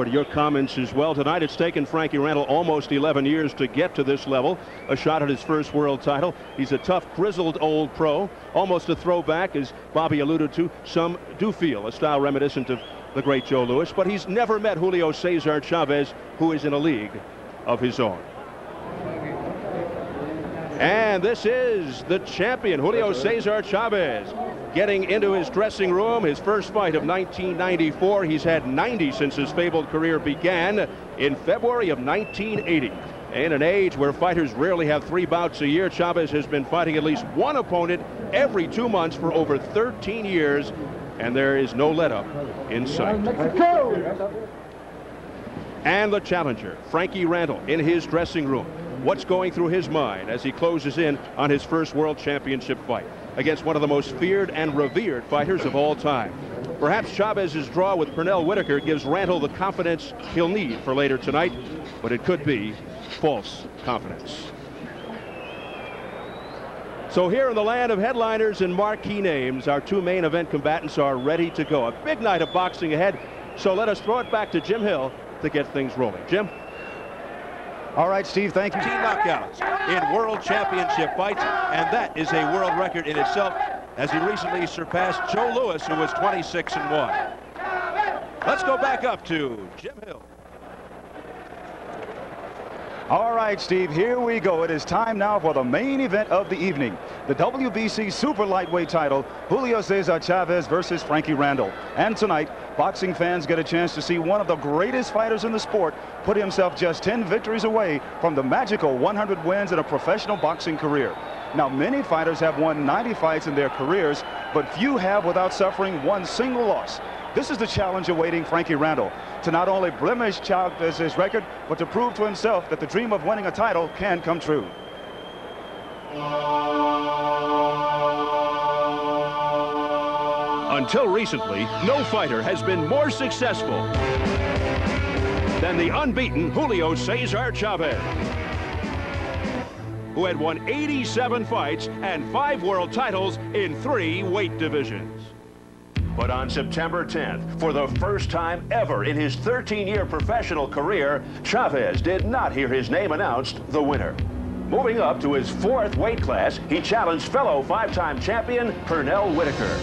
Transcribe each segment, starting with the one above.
To your comments as well. Tonight it's taken Frankie Randall almost 11 years to get to this level. A shot at his first world title. He's a tough, grizzled old pro. Almost a throwback, as Bobby alluded to. Some do feel a style reminiscent of the great Joe Louis, but he's never met Julio Cesar Chavez, who is in a league of his own. And this is the champion, Julio Cesar Chavez, getting into his dressing room. His first fight of 1994. He's had 90 since his fabled career began in February of 1980. In an age where fighters rarely have 3 bouts a year, Chavez has been fighting at least one opponent every 2 months for over 13 years, and there is no let-up in sight. And the challenger, Frankie Randall, in his dressing room. What's going through his mind as he closes in on his first world championship fight against one of the most feared and revered fighters of all time? Perhaps Chavez's draw with Pernell Whitaker gives Randall the confidence he'll need for later tonight, but it could be false confidence. So here in the land of headliners and marquee names, our 2 main event combatants are ready to go. A big night of boxing ahead, so let us throw it back to Jim Hill to get things rolling. Jim? All right, Steve, thank you. 15 knockouts in world championship fights, and that is a world record in itself, as he recently surpassed Joe Louis, who was 26-1. Let's go back up to Jim Hill. All right, Steve, here we go. It is time now for the main event of the evening. The WBC super lightweight title, Julio Cesar Chavez versus Frankie Randall. And tonight, boxing fans get a chance to see one of the greatest fighters in the sport put himself just 10 victories away from the magical 100 wins in a professional boxing career. Now, many fighters have won 90 fights in their careers, but few have without suffering one single loss. This is the challenge awaiting Frankie Randall, to not only blemish Chavez's record, but to prove to himself that the dream of winning a title can come true. Until recently, no fighter has been more successful than the unbeaten Julio Cesar Chavez, who had won 87 fights and 5 world titles in 3 weight divisions. But on September 10th, for the first time ever in his 13-year professional career, Chavez did not hear his name announced the winner. Moving up to his 4th weight class, he challenged fellow 5-time champion Pernell Whitaker.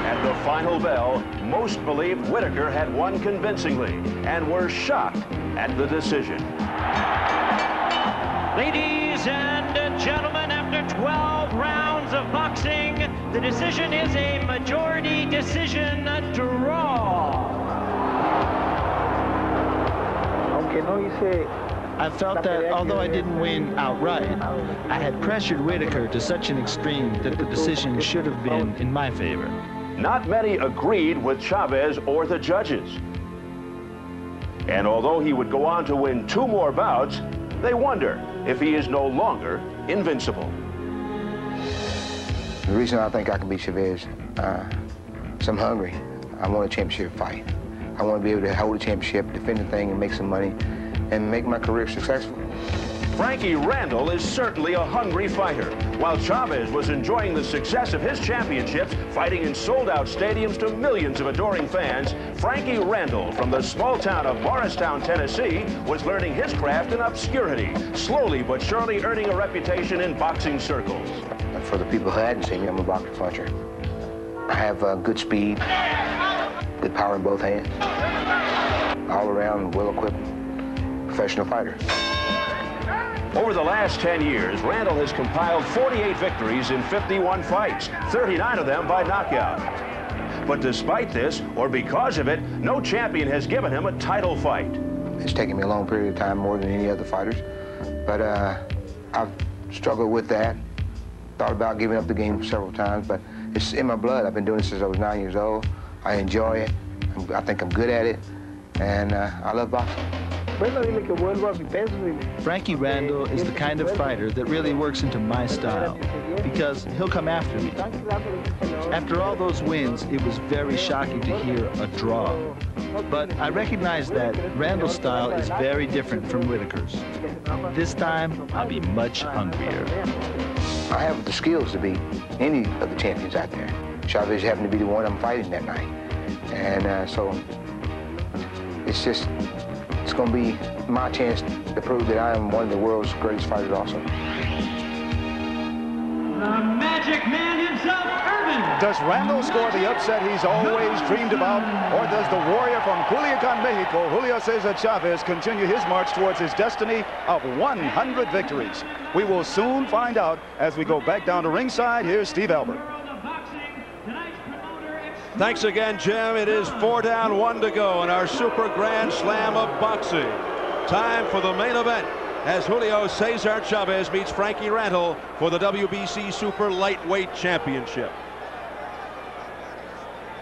At the final bell, most believed Whitaker had won convincingly and were shocked at the decision. Ladies and gentlemen, after 12 rounds of boxing, the decision is a majority decision draw. Okay, no, you say. I felt that although I didn't win outright, I had pressured Whitaker to such an extreme that the decision should have been in my favor. Not many agreed with Chavez or the judges. And although he would go on to win 2 more bouts, they wonder if he is no longer invincible. The reason I think I can beat Chavez is I'm hungry. I want a championship fight. I want to be able to hold a championship, defend the thing, and make some money, and make my career successful. Frankie Randall is certainly a hungry fighter. While Chavez was enjoying the success of his championships, fighting in sold-out stadiums to millions of adoring fans, Frankie Randall from the small town of Morristown, Tennessee, was learning his craft in obscurity, slowly but surely earning a reputation in boxing circles. For the people who hadn't seen me, I'm a boxer puncher. I have good speed, good power in both hands, all around, well-equipped professional fighter. Over the last 10 years, Randall has compiled 48 victories in 51 fights, 39 of them by knockout. But despite this, or because of it, no champion has given him a title fight. It's taken me a long period of time, more than any other fighters, but I've struggled with that. Thought about giving up the game several times, but it's in my blood. I've been doing it since I was 9 years old. I enjoy it. I think I'm good at it, and I love boxing. Frankie Randall is the kind of fighter that really works into my style, because he'll come after me. After all those wins, it was very shocking to hear a draw. But I recognize that Randall's style is very different from Whitaker's. This time, I'll be much hungrier. I have the skills to beat any of the champions out there. Chavez happened to be the one I'm fighting that night. And so it's going to be my chance to prove that I am one of the world's greatest fighters also. The Magic Man himself, Irvin. Does Randall score the upset he's always dreamed about, or does the warrior from Culiacan, Mexico, Julio Cesar Chavez, continue his march towards his destiny of 100 victories? We will soon find out as we go back down to ringside. Here's Steve Albert. Thanks again, Jim. It is 4 down, 1 to go in our Super Grand Slam of boxing. Time for the main event as Julio Cesar Chavez meets Frankie Randall for the WBC Super Lightweight Championship.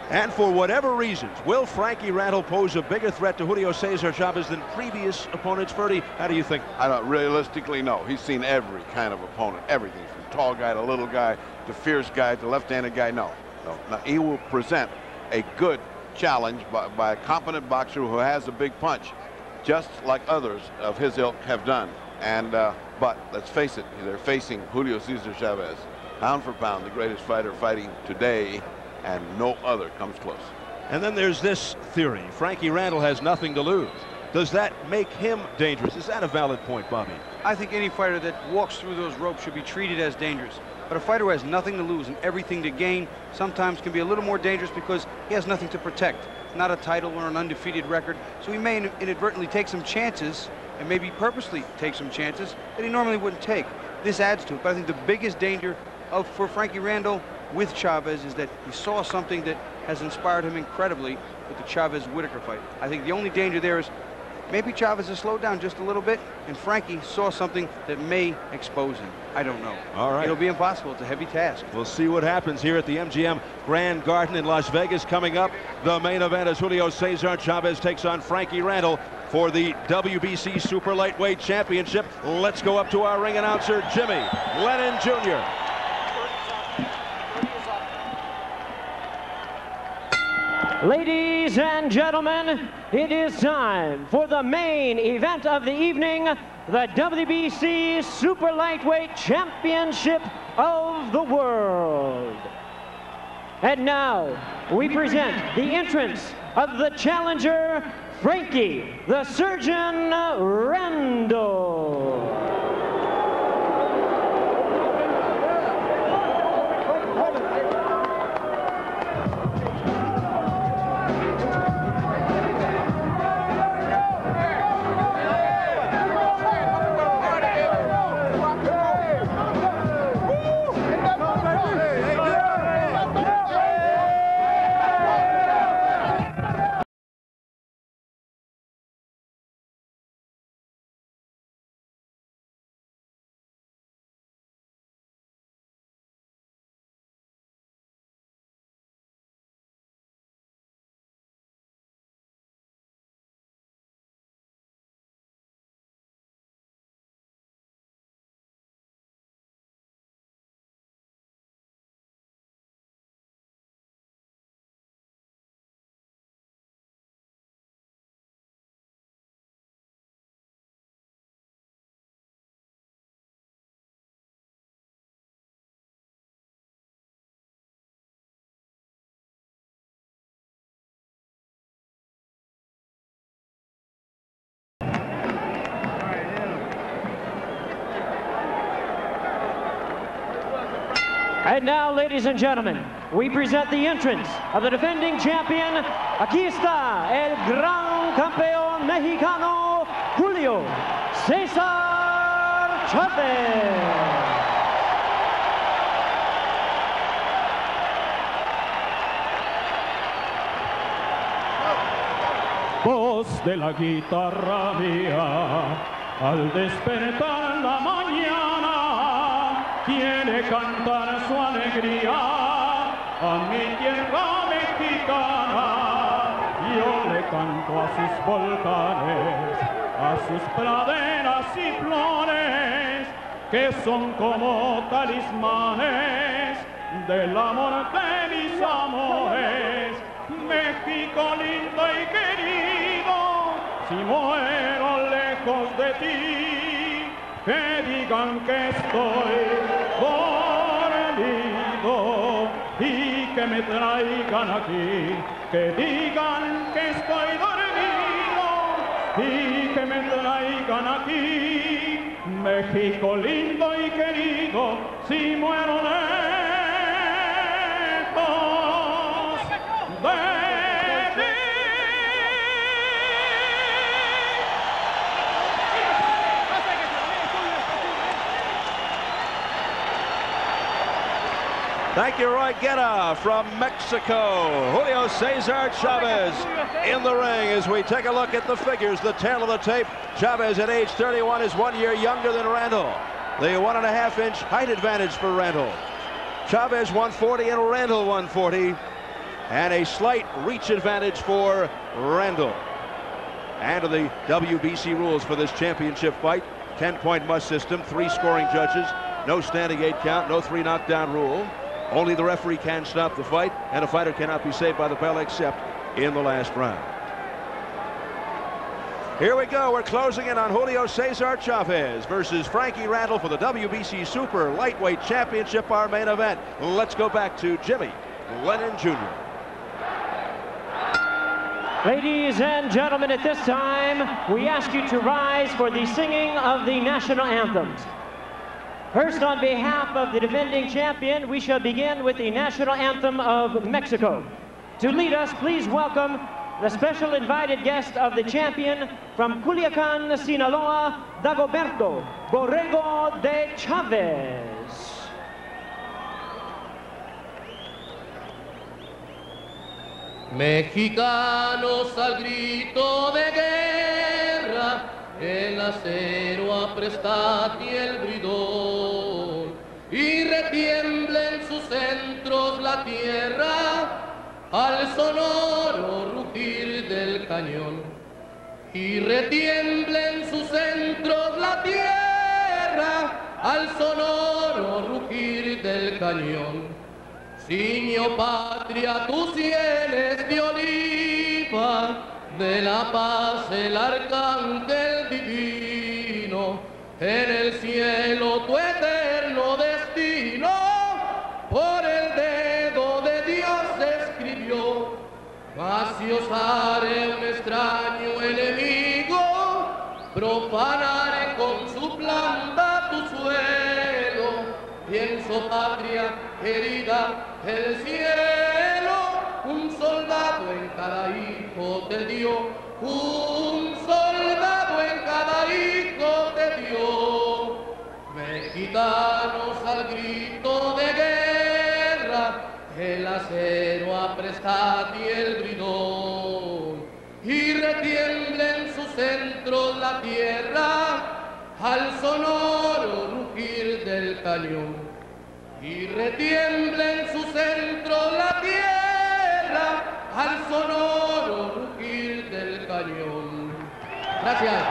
And for whatever reasons, will Frankie Randall pose a bigger threat to Julio Cesar Chavez than previous opponents? Ferdy, how do you think? I don't realistically know. He's seen every kind of opponent, everything from tall guy to little guy to fierce guy to left-handed guy. No. Now, he will present a good challenge by a competent boxer who has a big punch, just like others of his ilk have done. And but let's face it, they're facing Julio Cesar Chavez, pound for pound, the greatest fighter fighting today, and no other comes close. And then there's this theory. Frankie Randall has nothing to lose. Does that make him dangerous? Is that a valid point, Bobby? I think any fighter that walks through those ropes should be treated as dangerous. But a fighter who has nothing to lose and everything to gain sometimes can be a little more dangerous because he has nothing to protect. Not a title or an undefeated record. So he may inadvertently take some chances, and maybe purposely take some chances that he normally wouldn't take. This adds to it. But I think the biggest danger for Frankie Randall with Chavez is that he saw something that has inspired him incredibly with the Chavez-Whitaker fight. I think the only danger there is maybe Chavez has slowed down just a little bit, and Frankie saw something that may expose him. I don't know. All right. It'll be impossible. It's a heavy task. We'll see what happens here at the MGM Grand Garden in Las Vegas. Coming up, the main event as Julio Cesar Chavez takes on Frankie Randall for the WBC Super Lightweight Championship. Let's go up to our ring announcer, Jimmy Lennon Jr. Ladies and gentlemen, it is time for the main event of the evening, the WBC Super Lightweight Championship of the World. And now, we present the entrance of the challenger, Frankie the Surgeon Randall. And now, ladies and gentlemen, we present the entrance of the defending champion. Aquí está el gran campeón mexicano, Julio Cesar Chavez. Voz de la guitarra mía, al despertar la mañana, quiere cantar su alegría a mi tierra mexicana. Yo le canto a sus volcanes, a sus praderas y flores, que son como talismanes del amor de mis amores. México lindo y querido, si muero lejos de ti, que digan que estoy dormido y que me traigan aquí, que digan que estoy dormido y que me traigan aquí, México lindo y querido, si muero lejos de ti. Thank you, Roy Guerra from Mexico. Julio Cesar Chavez in the ring as we take a look at the figures, the tail of the tape. Chavez at age 31 is 1 year younger than Randall. The 1.5-inch height advantage for Randall. Chavez 140 and Randall 140. And a slight reach advantage for Randall. And the WBC rules for this championship fight. 10-point must system, 3 scoring judges, no standing 8 count, no 3 knockdown rule. Only the referee can stop the fight, and a fighter cannot be saved by the bell except in the last round. Here we go. We're closing in on Julio Cesar Chavez versus Frankie Randall for the WBC Super Lightweight Championship, our main event. Let's go back to Jimmy Lennon Jr. Ladies and gentlemen, at this time, we ask you to rise for the singing of the national anthems. First, on behalf of the defending champion, we shall begin with the national anthem of Mexico. To lead us, please welcome the special invited guest of the champion from Culiacan, Sinaloa, Dagoberto Borrego de Chavez. Mexicanos al grito de guerra, el acero aprestad y el bridón, y retiembla en sus centros la tierra al sonoro rugir del cañón. Y retiembla en sus centros la tierra al sonoro rugir del cañón. Ciño patria tus sienes de oliva, de la paz el arcángel divino, en el cielo tu eterno destino, por el dedo de Dios escribió. Mas si osare un extraño enemigo, profanare con su planta tu suelo. Pienso patria querida, el cielo un soldado en cada hijo te dio, un soldado en cada hijo te dio. Mexicanos al grito de guerra, el acero aprestad y el bridón, y retiembla en sus centros la tierra al sonoro rugir del cañón. Y retiembla en su centro la tierra al sonoro rugir del cañón. Gracias.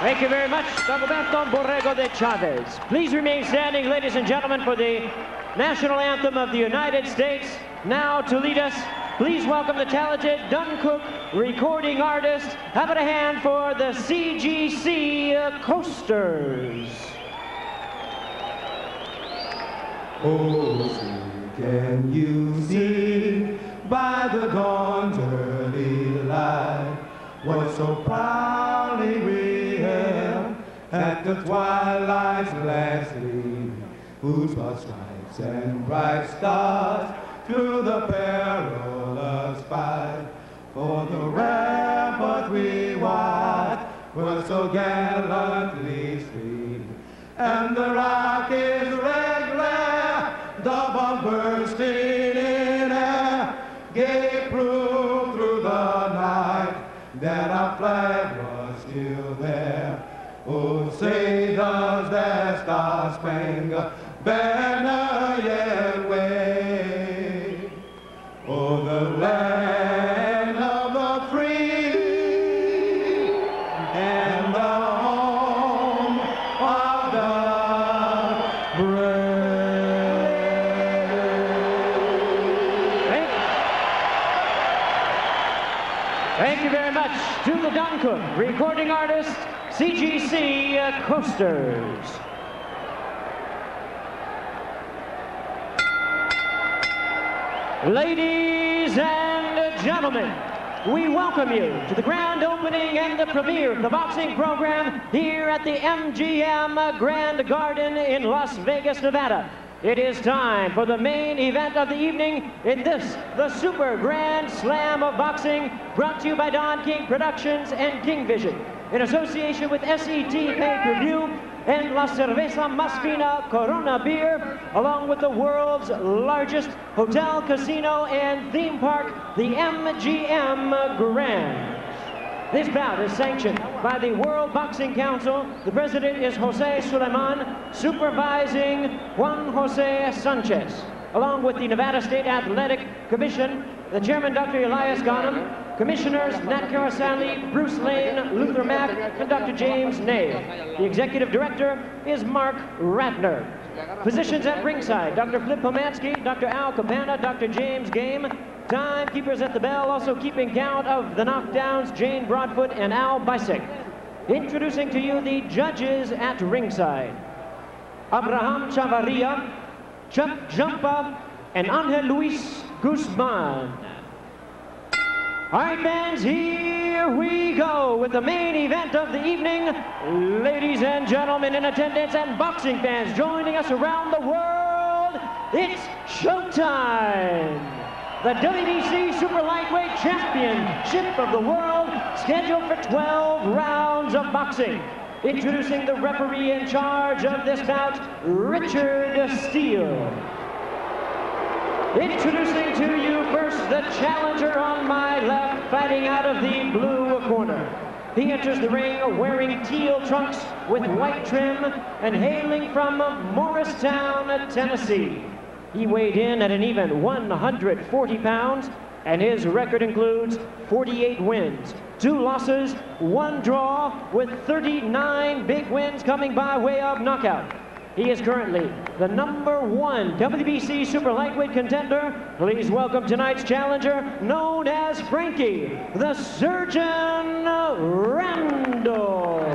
Thank you very much, Dagoberto Borrego de Chavez. Please remain standing, ladies and gentlemen, for the national anthem of the United States. Now to lead us, please welcome the talented Dunn Cook recording artist. How about a hand for the CGC Coasters? Oh, can you see by the dawn's early light what so proudly we hailed at the twilight's last gleam, whose broad stripes and bright stars through the perilous fight for the rampart we watched was so gallantly streamed, and the rocket's red glare, the bomb bursting in air, gave proof through the night that our flag was still there. Oh, say does that star-spangled banner yet wave? Oh, the land of the free and the home of the brave. Thank you very much to the Dunn Cook recording artist, CGC Coasters. Ladies and gentlemen, we welcome you to the grand opening and the premiere of the boxing program here at the MGM Grand Garden in Las Vegas, Nevada. It is time for the main event of the evening in this, the Super Grand Slam of Boxing, brought to you by Don King Productions and King Vision, in association with SET Pay-Per-View and La Cerveza Más Fina Corona Beer, along with the world's largest hotel, casino, and theme park, the MGM Grand. This bout is sanctioned by the World Boxing Council. The president is Jose Suleiman, supervising Juan Jose Sanchez, along with the Nevada State Athletic Commission, the chairman, Dr. Elias Ghanem, commissioners, Nat Carasali, Bruce Lane, Luther Mack, and Dr. James Nave. The executive director is Mark Ratner. Physicians at ringside, Dr. Flip Pomansky, Dr. Al Capana, Dr. James Game. Timekeepers at the bell, also keeping count of the knockdowns, Jane Broadfoot and Al Bisek. Introducing to you the judges at ringside: Abraham Chavarria, Chuck Jumpa, and Angel Luis Guzman. All right, fans, here we go with the main event of the evening. Ladies and gentlemen in attendance and boxing fans joining us around the world, it's showtime. The WBC Super Lightweight Championship of the World, scheduled for 12 rounds of boxing. Introducing the referee in charge of this bout, Richard Steele. Introducing to you first the challenger on my left, fighting out of the blue corner. He enters the ring wearing teal trunks with white trim and hailing from Morristown, Tennessee. He weighed in at an even 140 pounds, and his record includes 48 wins, 2 losses, 1 draw, with 39 big wins coming by way of knockout. He is currently the #1 WBC Super Lightweight contender. Please welcome tonight's challenger, known as Frankie, the Surgeon Randall.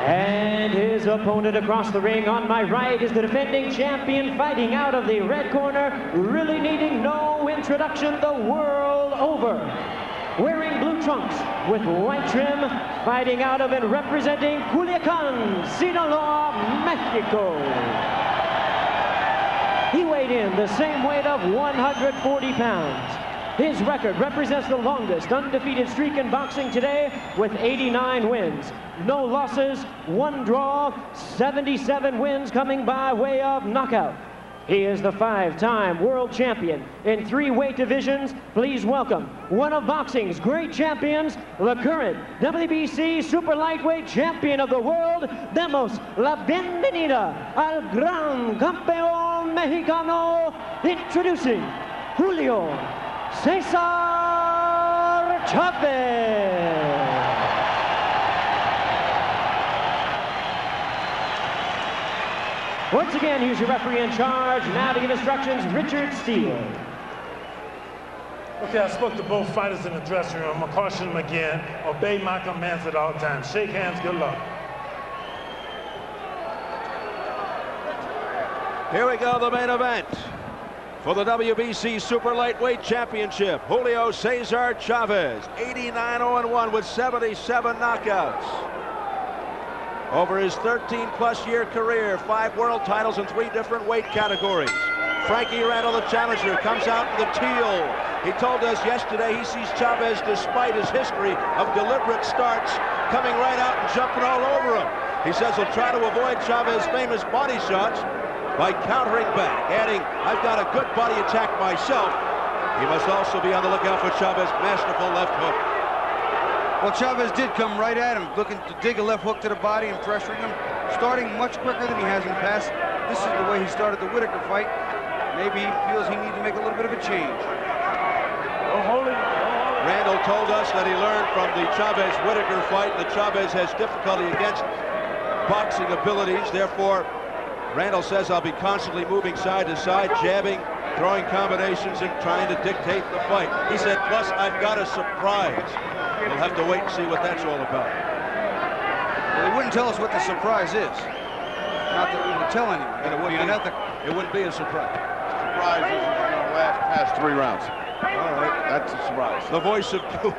And his opponent across the ring on my right is the defending champion, fighting out of the red corner, really needing no introduction the world over. Wearing blue trunks with white trim, fighting out of and representing Culiacan, Sinaloa, Mexico. He weighed in the same weight of 140 pounds. His record represents the longest undefeated streak in boxing today, with 89 wins, no losses, 1 draw, 77 wins coming by way of knockout. He is the 5-time world champion in 3 weight divisions. Please welcome one of boxing's great champions, the current WBC Super Lightweight Champion of the world. Demos la bienvenida al gran campeón mexicano, introducing Julio Cesar Chavez. Once again, here's your referee in charge. Now to give instructions, Richard Steele. Okay, I spoke to both fighters in the dressing room. I'm gonna caution them again. Obey my commands at all times. Shake hands, good luck. Here we go, the main event. For the WBC Super Lightweight Championship, Julio Cesar Chavez, 89-0-1 with 77 knockouts. Over his 13-plus year career, 5 world titles in 3 different weight categories. Frankie Randall, the challenger, comes out in the teal. He told us yesterday he sees Chavez, despite his history of deliberate starts, coming right out and jumping all over him. He says he'll try to avoid Chavez's famous body shots by countering back, adding, "I've got a good body attack myself." He must also be on the lookout for Chavez's masterful left hook. Well, Chavez did come right at him, looking to dig a left hook to the body and pressuring him, starting much quicker than he has in the past. This is the way he started the Whitaker fight. Maybe he feels he needs to make a little bit of a change. Randall told us that he learned from the Chavez-Whitaker fight that Chavez has difficulty against boxing abilities. Therefore, Randall says, "I'll be constantly moving side to side, jabbing, throwing combinations, and trying to dictate the fight." He said, "Plus, I've got a surprise." We'll have to wait and see what that's all about. Well, he wouldn't tell us what the surprise is. not that we would tell anyone. And it wouldn't be unethical. It wouldn't be a surprise. Surprise is going to last past 3 rounds. All right, that's a surprise. The voice of doom.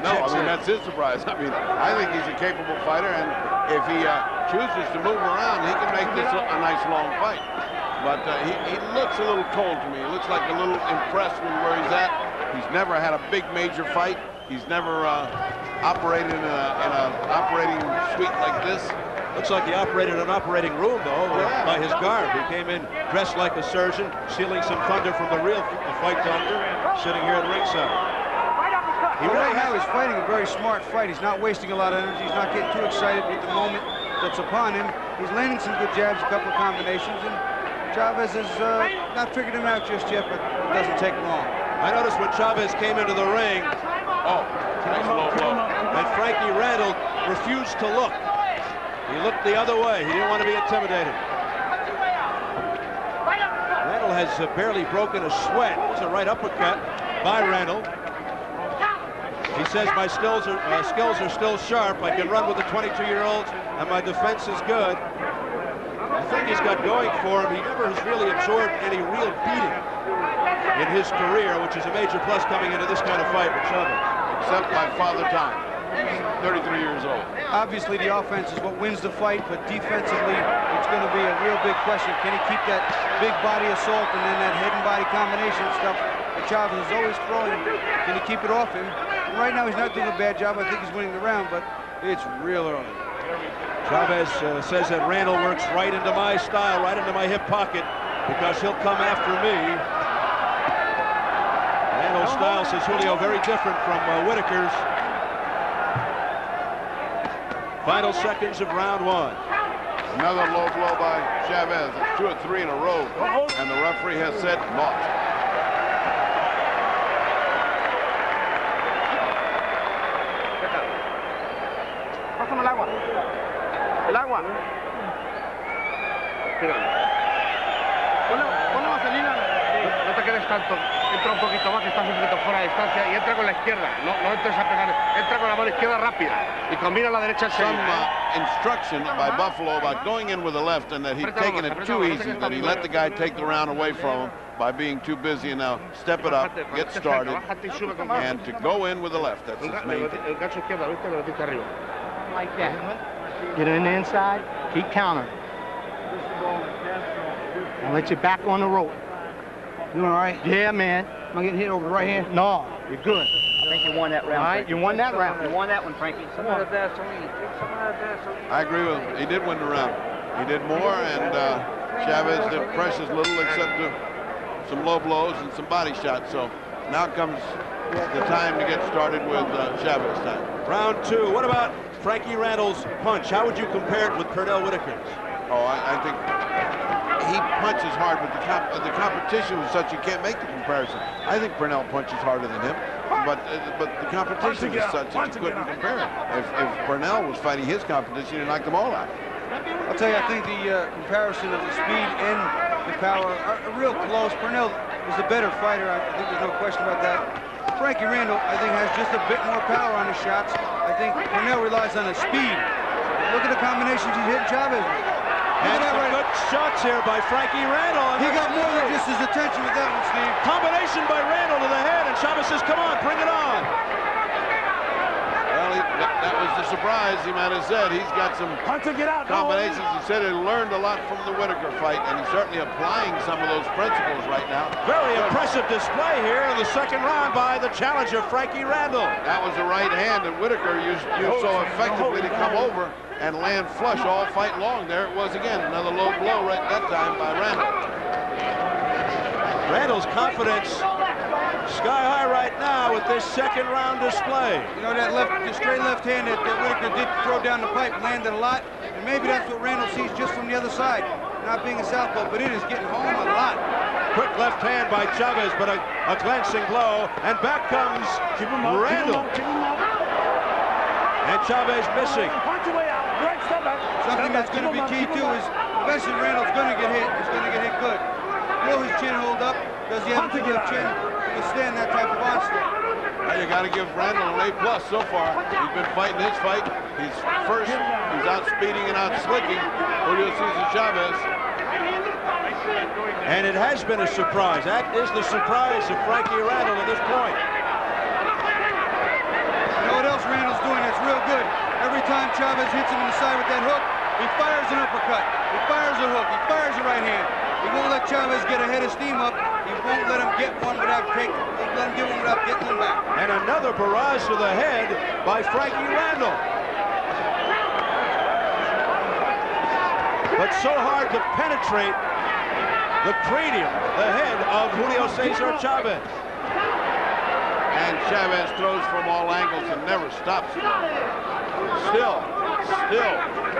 No, I mean, that's his surprise. I mean, I think he's a capable fighter, and if he chooses to move around, he can make this a nice long fight. But he looks a little cold to me. He looks like a little impressed with where he's at. He's never had a big major fight. He's never operated in an operating suite like this. Looks like he operated an operating room, though, by his garb. He came in dressed like a surgeon, stealing some thunder from the real fight doctor, sitting here at ringside. He really now is fighting a very smart fight. He's not wasting a lot of energy. He's not getting too excited with the moment that's upon him. He's landing some good jabs, a couple of combinations, and Chavez has not figured him out just yet, but it doesn't take long. I noticed when Chavez came into the ring, nice low blow, and Frankie Randall refused to look. He looked the other way. He didn't want to be intimidated. Randall has barely broken a sweat. It's a right uppercut by Randall. He says my skills are still sharp. I can run with the 22-year-olds, and my defense is good. The thing he's got going for him, he never has really absorbed any real beating in his career, which is a major plus coming into this kind of fight with Chavez. Except by Father Time. 33 years old. Obviously, the offense is what wins the fight, but defensively, it's going to be a real big question. Can he keep that big body assault and then that head and body combination stuff that Chavez is always throwing? Can he keep it off him? And right now, he's not doing a bad job. I think he's winning the round, but it's real early. Chavez says that Randall works right into my style, right into my hip pocket, because he'll come after me. Randall's style, says Julio, very different from Whitaker's. Final seconds of round 1. Another low blow by Chavez. 2 or 3 in a row. And the referee has said naught. Pásame el agua. El agua. Ponle vaselina. No te quedes tanto. Entra un poquito más, que estás un poquito fuera de distancia, y entra con la izquierda. No entres a pegar. Entra con la mano izquierda rápida y combina la derecha Some enseguida. instruction by Buffalo about going in with the left, and that he'd taken it too easy, that he let the guy take the round away from him by being too busy, and now step it up, get started, and to go in with the left. That's his main thing. El gancho izquierda, ¿viste? Lo metiste arriba. Like that. Get in the inside, keep countering. And let your back on the rope. You all right? Yeah, man. Am I getting hit over the right hand? No, you're good. I think you won that round. All right, Frankie. you won that round. You won that one, Frankie. I agree with him. He did win the round. He did more, and Chavez did precious little except some low blows and some body shots. So now comes the time to get started with Chavez time. Round 2. What about Frankie Randall's punch? How would you compare it with Pernell Whitaker's? Oh, I think he punches hard, but the competition was such you can't make the comparison. I think Pernell punches harder than him, but the competition is such that you couldn't compare it. If Pernell was fighting his competition, he'd knock them all out. I'll tell you, I think the comparison of the speed and the power are real close. Pernell is the better fighter. I think there's no question about that. Frankie Randall, I think, has just a bit more power on his shots. I think Pernell relies on his speed. Look at the combinations he's hitting Chavez with. And some good shots here by Frankie Randall. He got more than just his attention with that one, Steve. Combination by Randall to the head, and Chavez says, come on, bring it on. Well, that was the surprise, he might have said. He's got some combinations. He said he learned a lot from the Whitaker fight, and he's certainly applying some of those principles right now. Very impressive display here in the second round by the challenger, Frankie Randall. That was the right hand that Whitaker used so effectively to come over and land flush all fight long. There it was again, another low blow right that time by Randall. Randall's confidence sky high right now with this second round display. You know, the straight left hand that Whitaker did throw down the pipe landed a lot, and maybe that's what Randall sees just from the other side, not being a southpaw, but it is getting home a lot. Quick left hand by Chavez, but a glancing blow, and back comes Randall. And Chavez missing. Something that's going to be key too is eventually Randall's going to get hit. He's going to get hit good. Will his chin hold up? Does he have a good enough chin to withstand that type of onslaught? Well, you got to give Randall an A+ so far. He's been fighting his fight. He's first. He's out speeding and out slicking Julio Cesar Chavez. And it has been a surprise. That is the surprise of Frankie Randall at this point. You know what else Randall's doing that's real good? Every time Chavez hits him in the side with that hook, he fires an uppercut. He fires a hook. He fires a right hand. He won't let Chavez get a head of steam up. He won't let him get one without taking. Let him get one without getting him back. And another barrage to the head by Frankie Randall. But so hard to penetrate the cranium, the head of Julio Cesar Chavez. And Chavez throws from all angles and never stops. Still,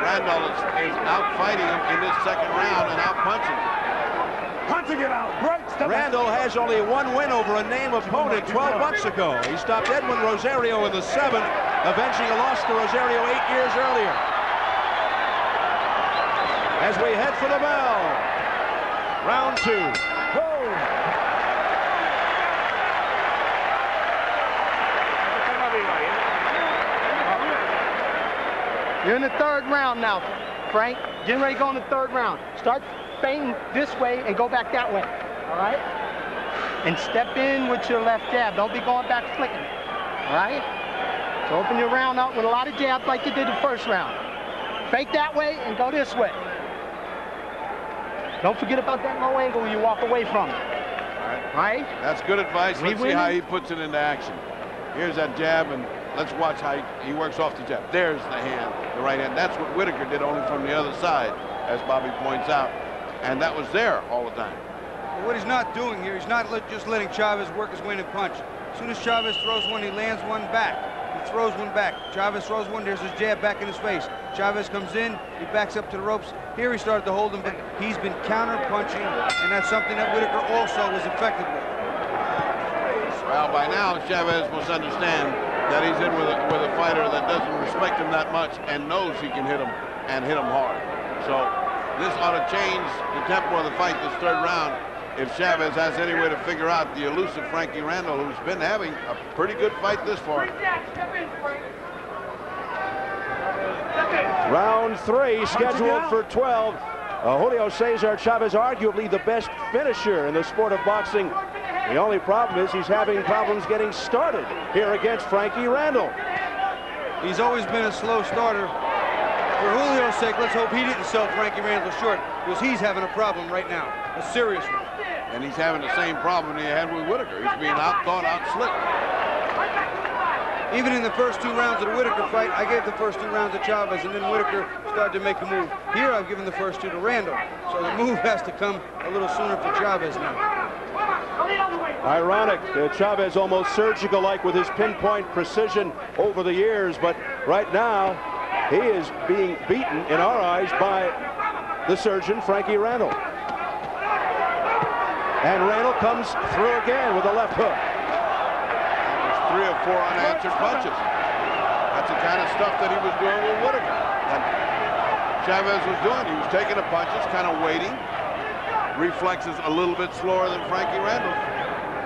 Randall is out fighting him in this second round and out punching. Punching it out, breaks the Randall has only one win over a name opponent 12 months ago. He stopped Edwin Rosario in the 7th, avenging a loss to Rosario 8 years earlier. As we head for the bell, round 2. You're in the 3rd round now, Frank. Getting ready to go in the 3rd round. Start feinting this way and go back that way, all right? And step in with your left jab. Don't be going back flicking, all right? So open your round up with a lot of jabs like you did the 1st round. Fake that way and go this way. Don't forget about that low angle when you walk away from it. All right? That's good advice. Let's see how he puts it into action. Here's that jab, and let's watch how he works off the jab. There's the hand, the right hand. That's what Whitaker did, only from the other side, as Bobby points out. And that was there all the time. Well, what he's not doing here, he's not just letting Chavez work his way and punch. As soon as Chavez throws one, he lands one back. He throws one back. Chavez throws one, there's his jab back in his face. Chavez comes in, he backs up to the ropes. Here he started to hold him, but he's been counter-punching, and that's something that Whitaker also was effective with. Well, by now, Chavez must understand that he's in with a fighter that doesn't respect him that much and knows he can hit him and hit him hard. So this ought to change the tempo of the fight this 3rd round if Chavez has any way to figure out the elusive Frankie Randall, who's been having a pretty good fight this far. Round 3 scheduled for 12. Julio Cesar Chavez, arguably the best finisher in the sport of boxing. The only problem is he's having problems getting started here against Frankie Randall. He's always been a slow starter. For Julio's sake, let's hope he didn't sell Frankie Randall short, because he's having a problem right now, a serious one. And he's having the same problem he had with Whitaker. He's being outthought, outslicked. Even in the first 2 rounds of the Whitaker fight, I gave the first 2 rounds to Chavez, and then Whitaker started to make a move. Here, I've given the first 2 to Randall. So the move has to come a little sooner for Chavez now. Ironic, Chavez almost surgical-like with his pinpoint precision over the years, but right now, he is being beaten, in our eyes, by the surgeon, Frankie Randall. And Randall comes through again with a left hook. 3 or 4 unanswered punches. That's the kind of stuff that he was doing with Whitaker. And Chavez was doing. He was taking the punches, kind of waiting. Reflexes a little bit slower than Frankie Randall.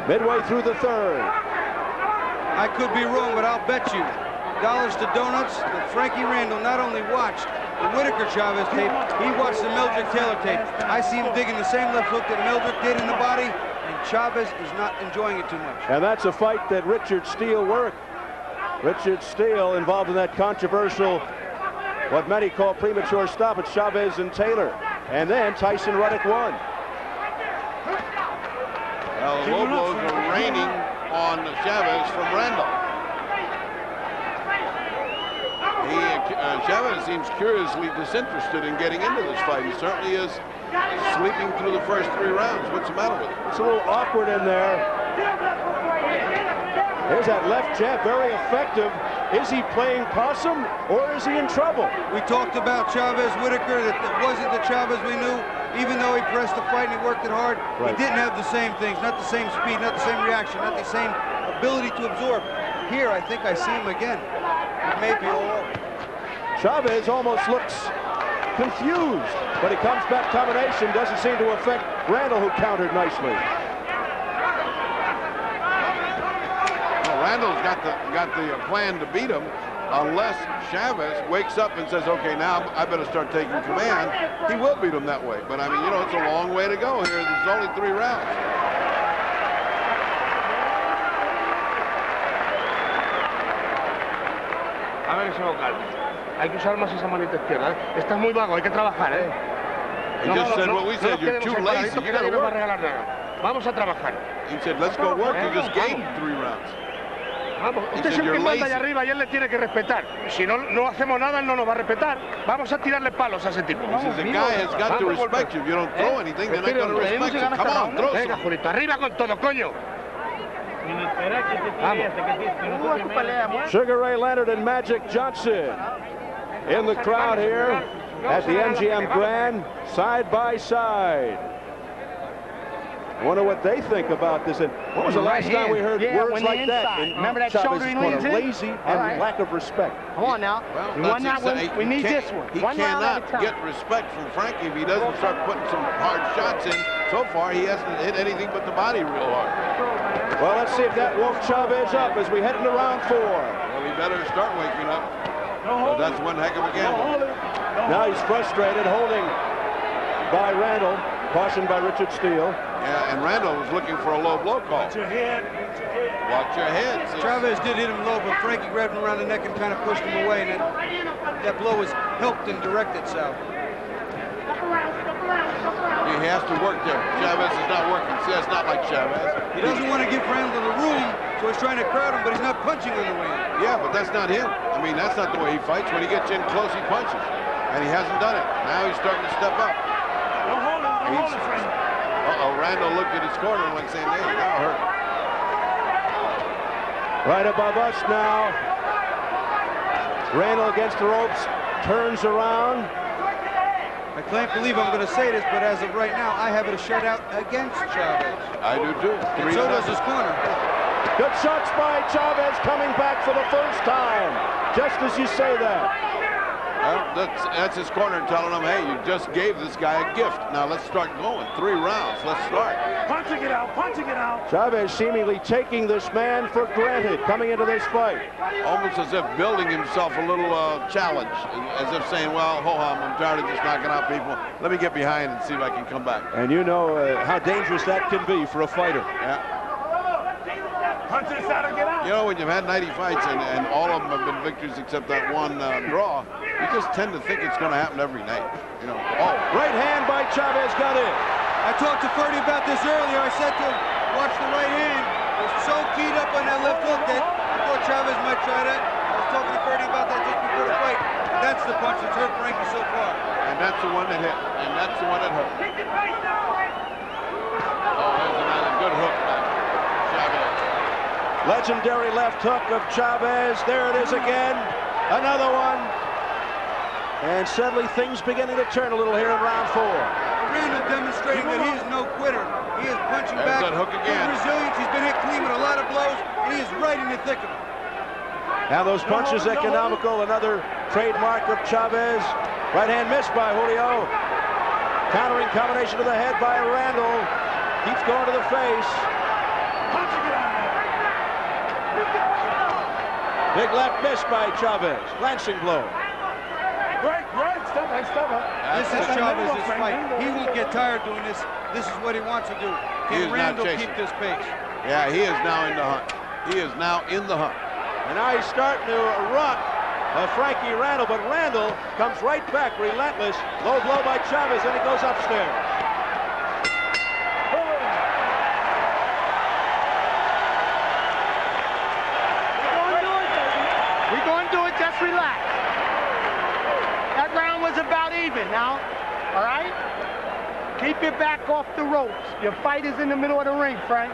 Midway through the 3rd. I could be wrong, but I'll bet you dollars to donuts that Frankie Randall not only watched the Whitaker Chavez tape, he watched the Meldrick Taylor tape. I see him digging the same left hook that Meldrick did in the body, and Chavez is not enjoying it too much. And that's a fight that Richard Steele worked. Richard Steele involved in that controversial, what many call premature stop at Chavez and Taylor. And then Tyson Ruddock won. Well, the low blows were raining on Chavez from Randall. Chavez seems curiously disinterested in getting into this fight. He certainly is sleeping through the first 3 rounds. What's the matter with him? It's a little awkward in there. There's that left jab, very effective. Is he playing possum or is he in trouble? We talked about Chavez Whitaker, that it wasn't the Chavez we knew. Even though he pressed the fight and he worked it hard, He didn't have the same things, not the same speed, not the same reaction, not the same ability to absorb. Here, I think I see him again. It may be all over. Chavez almost looks confused, but he comes back combination, doesn't seem to affect Randall, who countered nicely. Well, Randall's got the plan to beat him, unless Chavez wakes up and says, okay, now I better start taking command, he will beat him that way. But I mean, you know, it's a long way to go here. There's only 3 rounds. A ver ese vocal. Hay que usar más esa manita izquierda. Estás muy vago, hay que trabajar, ¿eh? He just said what we said, you're too lazy, you gotta work. Vamos a trabajar. He said, let's go work, you just gained 3 rounds. Vamos, usted es el que manda allá arriba y él le tiene que respetar. Si no, no hacemos nada, él no nos va a respetar. Vamos a tirarle palos a ese tipo. He says, the guy has got to respect you. If you don't throw anything, they're not going to respect you. Come on, throw some. Venga, Julito, arriba con todo, coño. Sugar Ray Leonard and Magic Johnson in the crowd here at the MGM Grand, side by side. I wonder what they think about this. And when was the last time we heard words like that? Remember that shoulder he leans in? Lazy and lack of respect. Come on now. Well, you won that one. We need this one. He cannot get respect from Frankie if he doesn't start putting some hard shots in. So far, he hasn't hit anything but the body real hard. Well, let's see if that woke Chavez up as we head into round 4. Well, he better start waking up. So that's one heck of a gamble. Now he's frustrated, holding by Randall, cautioned by Richard Steele. Yeah, and Randall was looking for a low blow call. Watch your head. Watch your head. Chavez did hit him low, but Frankie grabbed him around the neck and kind of pushed him away, and that blow was helped and directed south. He has to work there. Chavez is not working. See, that's not like Chavez. He doesn't want to give Randall the room, so he's trying to crowd him, but he's not punching on the way in. Yeah, but that's not him. I mean, that's not the way he fights. When he gets in close, he punches. And he hasn't done it. Now he's starting to step up. Don't hold him, Frank. Uh-oh, Randall looked at his corner and like saying, hey, that hurt. Right above us now. Randall against the ropes, turns around. I can't believe I'm going to say this, but as of right now, I have it a shutout against Chavez. I do too. And so does his corner. Good shots by Chavez, coming back for the first time. Just as you say that. Well, that's his corner telling him, hey, you just gave this guy a gift. Now let's start going. 3 rounds. Let's start. Punching it out. Punching it out. Chavez seemingly taking this man for granted coming into this fight. Almost as if building himself a little challenge. As if saying, well, ho-hum, I'm tired of just knocking out people. Let me get behind and see if I can come back. And you know how dangerous that can be for a fighter. Yeah. Punch this out and get out. You know, when you've had 90 fights and all of them have been victories except that one draw, you just tend to think it's going to happen every night. You know, right hand by Chavez got in. I talked to Ferdy about this earlier. I said to him, watch the right hand. It was so keyed up on that left hook that I thought Chavez might try that. I was talking to Ferdy about that just before the fight. That's the punch that's hurt Frankie so far. And that's the one that hit. And that's the one that hurt. Oh, there's another good hook by Chavez. Legendary left hook of Chavez. There it is again. Another one. And suddenly things beginning to turn a little here in round 4. Randall demonstrating that he is no quitter. He is punching back. That hook again. He's resilient. He's been hit clean with a lot of blows, and he is right in the thick of it. Now those punches economical. Another trademark of Chavez. Right hand missed by Julio. Countering combination to the head by Randall. Keeps going to the face. Big left miss by Chavez. Glancing blow. Great. Step up. This is Chavez's fight. He won't get tired doing this. This is what he wants to do. Can Randall keep this pace? Yeah, he is now in the hunt. He is now in the hunt. And now he's starting to run Frankie Randall, but Randall comes right back, relentless. Low blow by Chavez, and he goes upstairs. We're going to do it. Just relax. That round was about even now. All right? Keep your back off the ropes. Your fight is in the middle of the ring, Frank.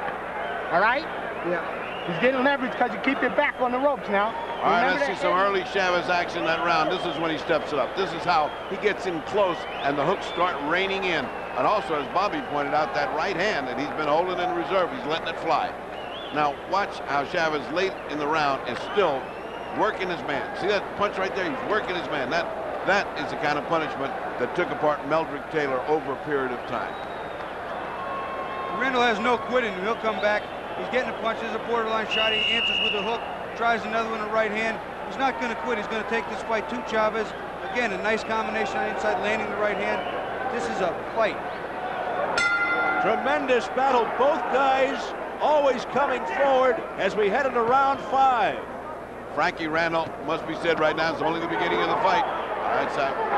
All right? Yeah. He's getting leverage because you keep your back on the ropes now. All right, let's see some early Chavez action in that round. This is when he steps it up. This is how he gets in close and the hooks start raining in. And also, as Bobby pointed out, that right hand that he's been holding in reserve, he's letting it fly. Now, watch how Chavez late in the round is still working his man. See that punch right there? He's working his man. That is the kind of punishment that took apart Meldrick Taylor over a period of time. Randall has no quitting. He'll come back. He's getting the punches, a borderline shot. He answers with a hook, tries another one, a right hand. He's not going to quit. He's going to take this fight to Chavez. Again, a nice combination on the inside, landing the right hand. This is a fight. Tremendous battle. Both guys always coming forward as we head into round 5. Frankie Randall, must be said right now, it's only the beginning of the fight.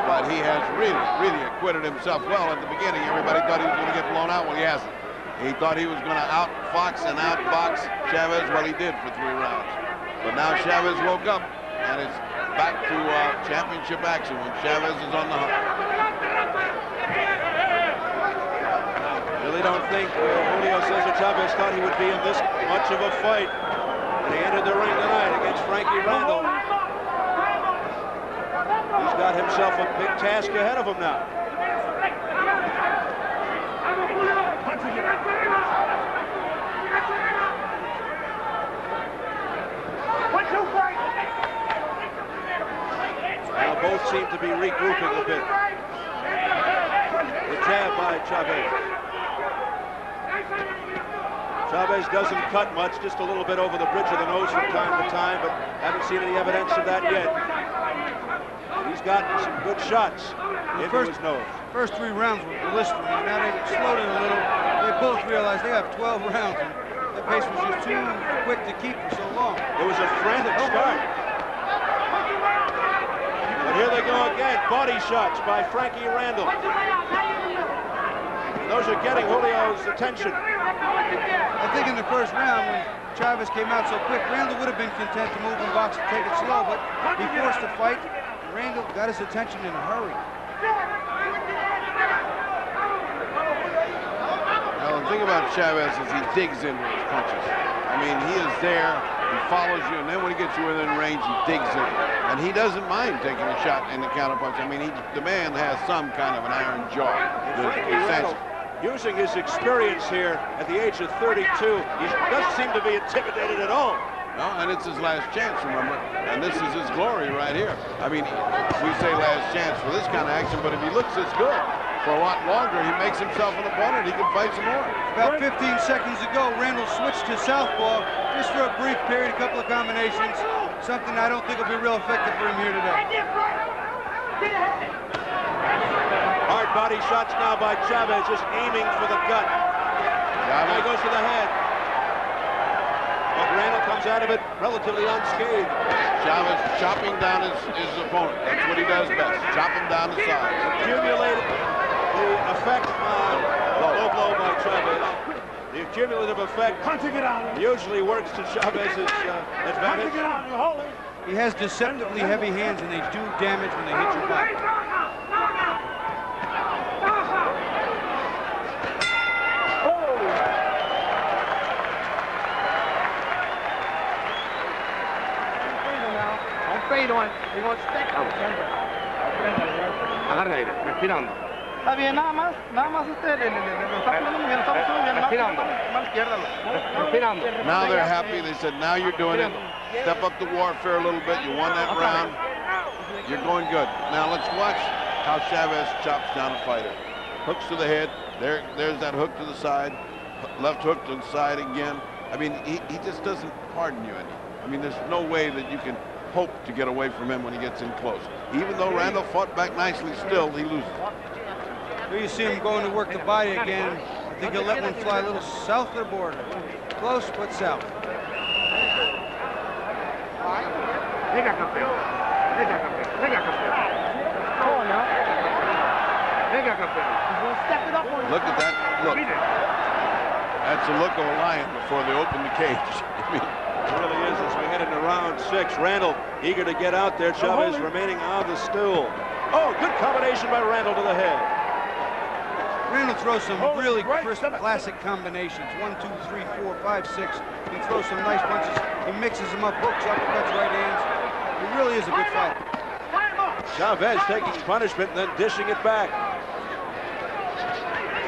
But he has really acquitted himself well at the beginning. Everybody thought he was going to get blown out. Well, he hasn't. He thought he was going to outfox and outbox Chavez. Well, he did for 3 rounds. But now Chavez woke up, and it's back to championship action when Chavez is on the hunt. Really don't think Julio Cesar Chavez thought he would be in this much of a fight when he entered the ring tonight against Frankie Randall. He's got himself a big task ahead of him now. Now both seem to be regrouping a bit. The jab by Chavez. Chavez doesn't cut much, just a little bit over the bridge of the nose from time to time, but haven't seen any evidence of that yet. He's gotten some good shots into his nose. First 3 rounds were blistering, and now they've slowed it a little. They both realized they have 12 rounds, and the pace was just too quick to keep for so long. It was a frantic start. But here they go again, body shots by Frankie Randall. Those are getting Julio's attention. I think in the first round, when Chavez came out so quick, Randall would have been content to move and box and take it slow, but he forced the fight. Randall got his attention in a hurry. Now, the thing about Chavez is he digs into his punches. I mean, he is there, he follows you, and then when he gets you within range, he digs in. And he doesn't mind taking a shot in the counterpunch. I mean, the man has some kind of an iron jaw. Using his experience here at the age of 32, he doesn't seem to be intimidated at all. No, and it's his last chance, remember? And this is his glory right here. I mean, we say last chance for this kind of action, but if he looks this good for a lot longer, he makes himself an opponent. He can fight some more. About 15 seconds ago, Randall switched to southpaw just for a brief period, a couple of combinations, something I don't think will be real effective for him here today. Hard body shots now by Chavez, just aiming for the gut. Now he goes to the head. But Randall comes out of it relatively unscathed. Chavez chopping down his opponent. That's what he does best. Chop him down the sides. Accumulated the effect on the low blow by Chavez. The accumulative effect usually works to Chavez's advantage. He has deceptively heavy hands, and they do damage when they hit your back. Agarre aire, respirando. Está bien, nada más usted le está poniendo muy bien, está muy bien, Respirando. mano izquierda. Respirando. Now they're happy. They said, now you're doing it. Step up the warfare a little bit. You won that round. You're going good. Now let's watch how Chavez chops down a fighter. Hooks to the head. There's that hook to the side. Left hook to the side again. I mean, he just doesn't pardon you any. I mean, there's no way that you can hope to get away from him when he gets in close. Even though Randall fought back nicely, still he loses. Here you see him going to work the body again. I think he'll let one fly a little south of the border. Close, but south. Venga, campeón. Venga, campeón. Venga, campeón. Venga, campeón. Look at that look. That's a look of a lion before they open the cage. It really is as we head into round 6. Randall eager to get out there. Chavez remaining on the stool. Oh, good combination by Randall to the head. Randall throws some really crisp, classic combinations. 1, 2, 3, 4, 5, 6. He throws some nice punches. He mixes them up, hooks, uppercuts, right hands. He really is a good fighter. Chavez taking punishment and then dishing it back.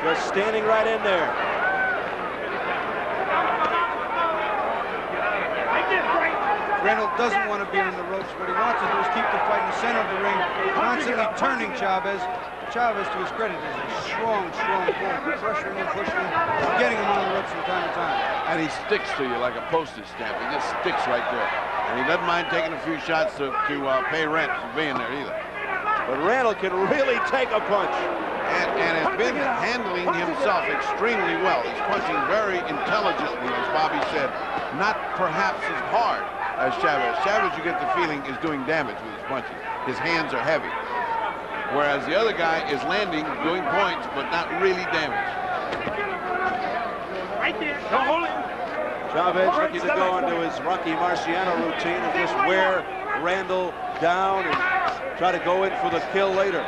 Just standing right in there. Randall doesn't want to be on the ropes. What he wants to do is keep the fight in the center of the ring, constantly turning Chavez. Chavez, to his credit, is a strong pull, pressuring him, pushing him, getting him on the ropes from time to time. And he sticks to you like a postage stamp. He just sticks right there. And he doesn't mind taking a few shots to pay rent for being there either. But Randall can really take a punch. And has been handling himself extremely well. He's punching very intelligently, as Bobby said, not perhaps as hard as Chavez. Chavez, you get the feeling, is doing damage with his punches. His hands are heavy. Whereas the other guy is landing, doing points, but not really damage. Right there. Chavez looking to go into his Rocky Marciano routine and just wear Randall down and try to go in for the kill later.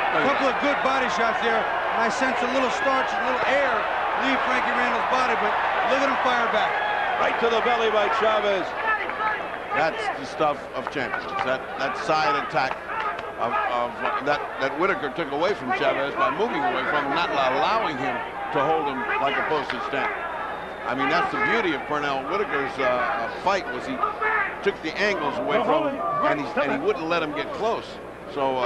A couple of good body shots there, and I sense a little starch, a little air leave Frankie Randall's body, but look at him fire back. Right to the belly by Chavez. That's the stuff of champions. That side attack that Whitaker took away from Chavez by moving away from him, not allowing him to hold him like a postage stamp. I mean, that's the beauty of Pernell Whitaker's fight, was he took the angles away from him, and he wouldn't let him get close. So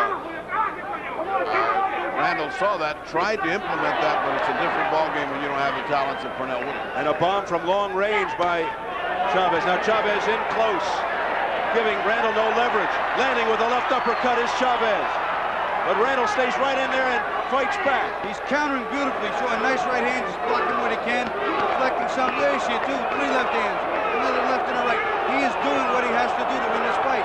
Randall saw that, tried to implement that, but it's a different ballgame when you don't have the talents of Pernell Whitaker. And a bomb from long range by Chavez. Now Chavez in close, giving Randall no leverage. Landing with a left uppercut is Chavez. But Randall stays right in there and fights back. He's countering beautifully, showing nice right hands. He's blocking what he can, deflecting some. There you see it, 2, 3 left hands, another left and a right. He is doing what he has to do to win this fight.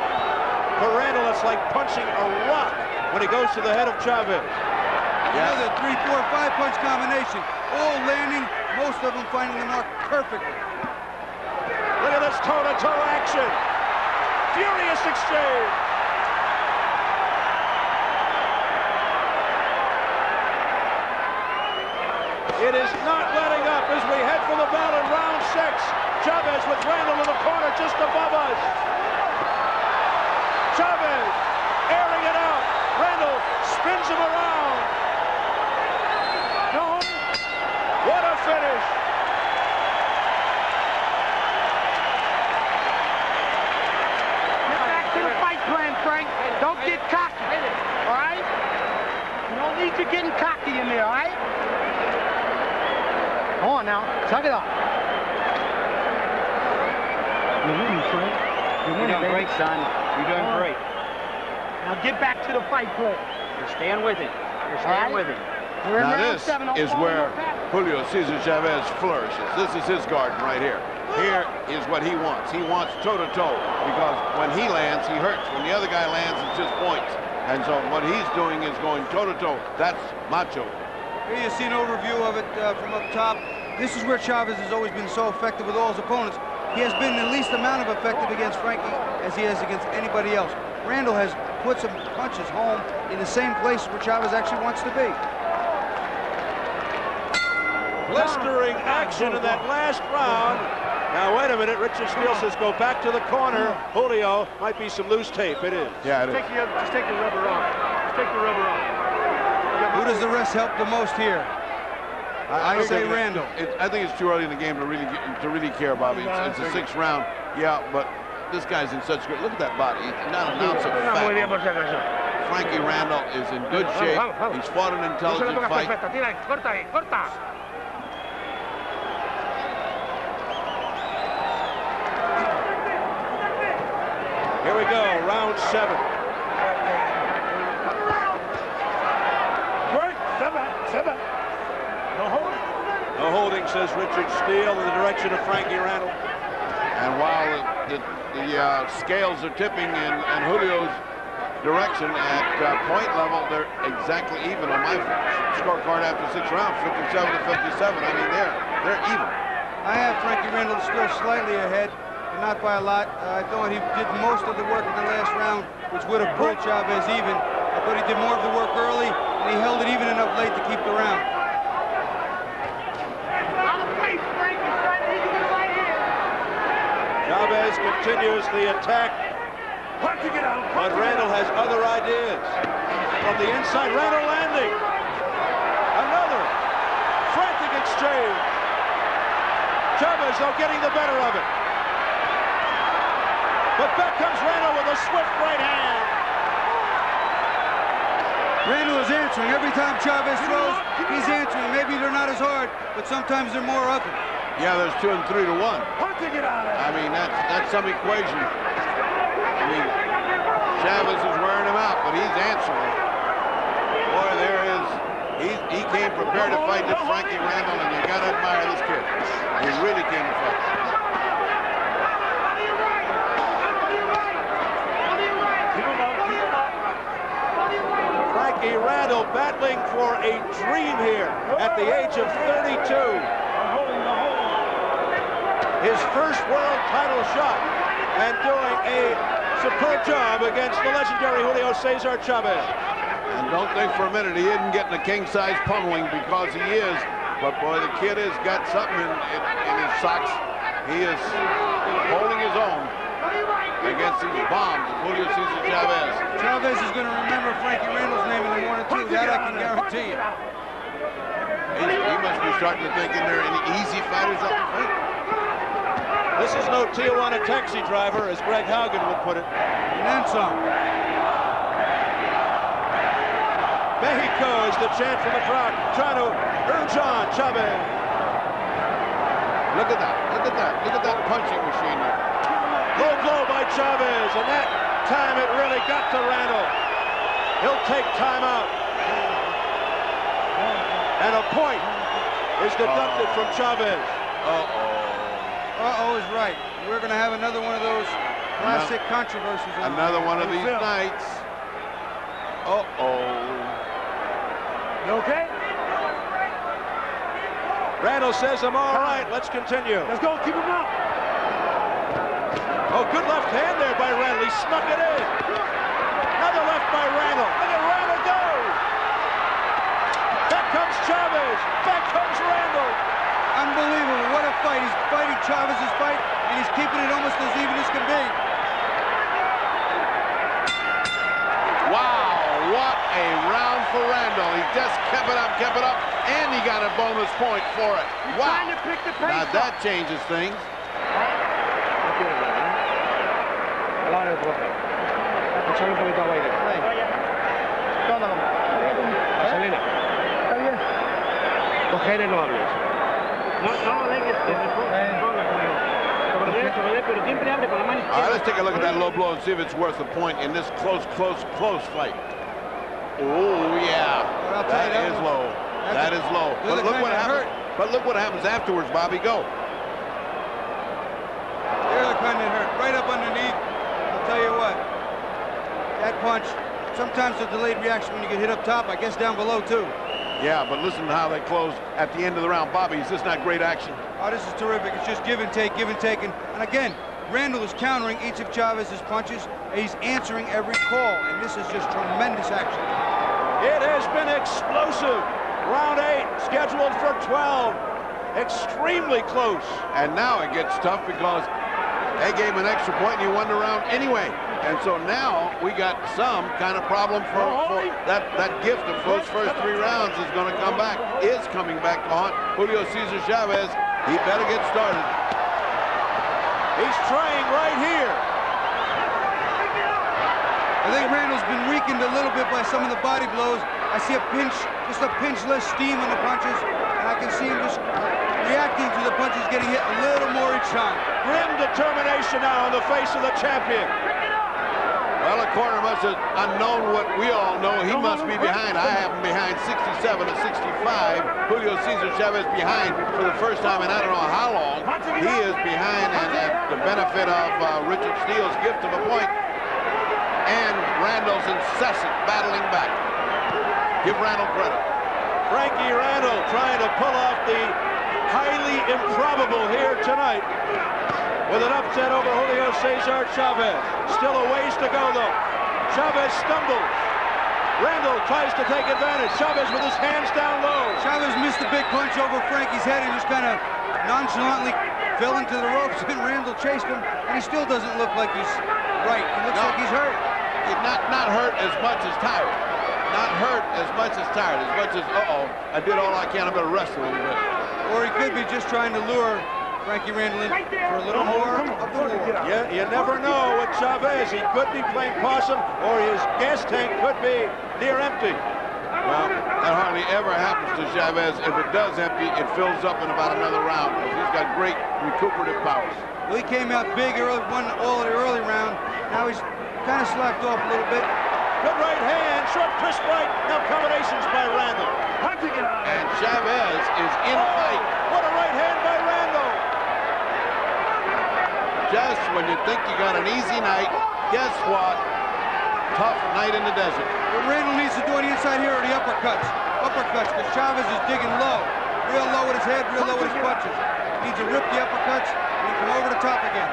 For Randall, it's like punching a rock when he goes to the head of Chavez. Another 3, 4, 5 punch combination. All landing, most of them finding the mark perfectly. Look at this toe-to-toe action. Furious exchange. It is not letting up as we head for the bell in round 6. Chavez with Randall in the corner just above us. Chavez airing it out. Randall spins him around. No. What a finish. Get back to the fight plan, Frank. Don't get cocky. All right? You don't need you getting cocky in there, all right? Come on now, suck it up. You're winning, Frank. You're doing great, son. You're doing great. Now get back to the fight play. You're staying with it. You're staying with it. Now this is where Julio Cesar Chavez flourishes. This is his garden right here. Here is what he wants. He wants toe-to-toe, because when he lands, he hurts. When the other guy lands, it's just points. And so what he's doing is going toe-to-toe. That's macho. Here you see an overview of it from up top. This is where Chavez has always been so effective with all his opponents. He has been the least amount of effective against Frankie as he has against anybody else. Randall has put some punches home in the same place where Chavez actually wants to be. Blistering action in that last round. Now, wait a minute. Richard Steele says go back to the corner. Julio, might be some loose tape. It is. Yeah, it is. Just take the rubber off. Just take the rubber off. Who does the rest help the most here? I say Randall. I think it's too early in the game to really care, Bobby. It's the 6th round. Yeah, but this guy's in such good. Look at that body. He's not an ounce of fat. Frankie Randall is in good shape. He's fought an intelligent fight. Here we go, round 7. No holding, says Richard Steele, in the direction of Frankie Randall. And while the scales are tipping in Julio's direction at point level, they're exactly even on my scorecard after 6 rounds, 57 to 57. I mean, they're even. I have Frankie Randall still slightly ahead, but not by a lot. I thought he did most of the work in the last round, which would have pulled Chavez even. I thought he did more of the work early, and he held it even enough late to keep the round. Chavez continues the attack, but Randall has other ideas. From the inside, Randall landing. Another frantic exchange. Chavez, though, getting the better of it. But back comes Randall with a swift right hand. Randall is answering. Every time Chavez throws, he's answering. Maybe they're not as hard, but sometimes they're more ugly. Yeah, there's 2 and 3 to 1. I mean, that's some equation. I mean, Chavez is wearing him out, but he's answering. Boy, there is. He came prepared to fight this Frankie Randall, and you got to admire this kid. He really came to fight. Frankie Randall battling for a dream here at the age of 32. His first world title shot, and doing a superb job against the legendary Julio Cesar Chavez. And don't think for a minute he isn't getting a king-size pummeling, because he is. But boy, the kid has got something in his socks. He is holding his own against these bombs of Julio Cesar Chavez. Chavez is going to remember Frankie Randall's name in the morning too. That I can guarantee you. He must be starting to think, in there any easy fighters up to fight. This is no Tijuana taxi driver, as Greg Haugen would put it. And then some. Mexico is the chant from the crowd, trying to urge on Chavez. Look at that, look at that, look at that punching machine there. Low blow by Chavez, and that time it really got to Randall. He'll take time out. And a point is deducted from Chavez. Uh-oh is right. We're going to have another one of those classic controversies. Another one of these nights. You okay? Randall says, I'm all right. Let's continue. Let's go. Keep him up. Oh, good left hand there by Randall. He snuck it in. Another left by Randall. Look at Randall go. Back comes Chavez. Back comes Randall. Unbelievable. What a fight. He's fighting Chavez's fight, and he's keeping it almost as even as can be. Wow, what a round for Randall. He just kept it up, and he got a bonus point for it. Wow. Trying to pick the pace Now that changes things. All right, let's take a look at that low blow and see if it's worth a point in this close fight. Oh, yeah. That is low. That is low. But look what happens. But look what happens afterwards, Bobby. Go. They're the kind that hurt. Right up underneath. I'll tell you what. That punch, sometimes a delayed reaction when you get hit up top. I guess down below, too. Yeah, but listen to how they close at the end of the round. Bobby, is this not great action? Oh, this is terrific. It's just give and take. And again, Randall is countering each of Chavez's punches, and he's answering every call. And this is just tremendous action. It has been explosive. Round 8, scheduled for 12. Extremely close. And now it gets tough because they gave him an extra point and he won the round anyway. And so now we got some kind of problem for that gift of those first 3 rounds is going to come back, is coming back to haunt Julio Cesar Chavez. He better get started. He's trying right here. I think Randall's been weakened a little bit by some of the body blows. I see just a pinch less steam on the punches, and I can see him just reacting to the punches getting hit a little more each time. Grim determination now on the face of the champion. Well, the corner must have unknown what we all know. He must be behind. I have him behind 67 to 65. Julio Cesar Chavez behind for the first time in I don't know how long. He is behind, and at the benefit of Richard Steele's gift of a point. And Randall's incessant battling back. Give Randall credit. Frankie Randall trying to pull off the highly improbable here tonight with an upset over Julio Cesar Chavez. Still a ways to go, though. Chavez stumbles. Randall tries to take advantage. Chavez with his hands down low. Chavez missed a big punch over Frankie's head and just kind of nonchalantly fell into the ropes, and Randall chased him, and he still doesn't look like he's right. He looks like he's hurt. He's not hurt as much as tired. Not hurt as much as tired. As much as, I did all I can. I better rest a little bit. Or he could be just trying to lure Frankie Randall in for a little more of the war. Yeah, you never know with Chavez. He could be playing possum, or his gas tank could be near empty. Well, That hardly ever happens to Chavez. If it does empty, it fills up in about another round. He's got great recuperative powers. Well, he came out big early, won all of the early round. Now he's kind of slacked off a little bit. Good right hand, short twist right. Now combinations by Randall. And Chavez is in fight. What a right hand by Randall. Just when you think you got an easy night, guess what? Tough night in the desert. What Randall needs to do on the inside here are the uppercuts. Uppercuts, because Chavez is digging low. Real low with his head, real low with his punches. Needs to rip the uppercuts and come over the top again.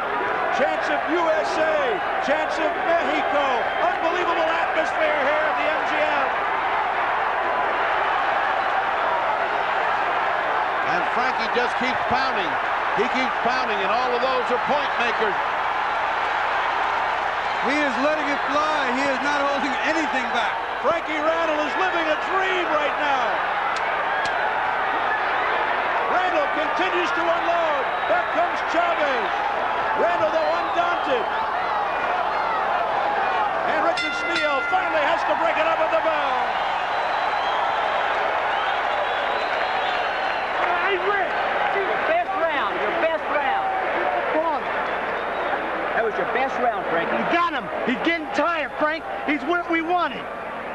Chance of USA, chance of Mexico. Unbelievable atmosphere here at the MGM. And Frankie just keeps pounding. He keeps pounding, and all of those are point makers. He is letting it fly. He is not holding anything back. Frankie Randall is living a dream right now. Randall continues to unload. Back comes Chavez. Randall, though, undaunted. And Richard Steele finally has to break it up with the bell. Hey, Rick, your best round, your best round. Come on. That was your best round, Frankie. You got him. He's getting tired, Frank. He's what we wanted.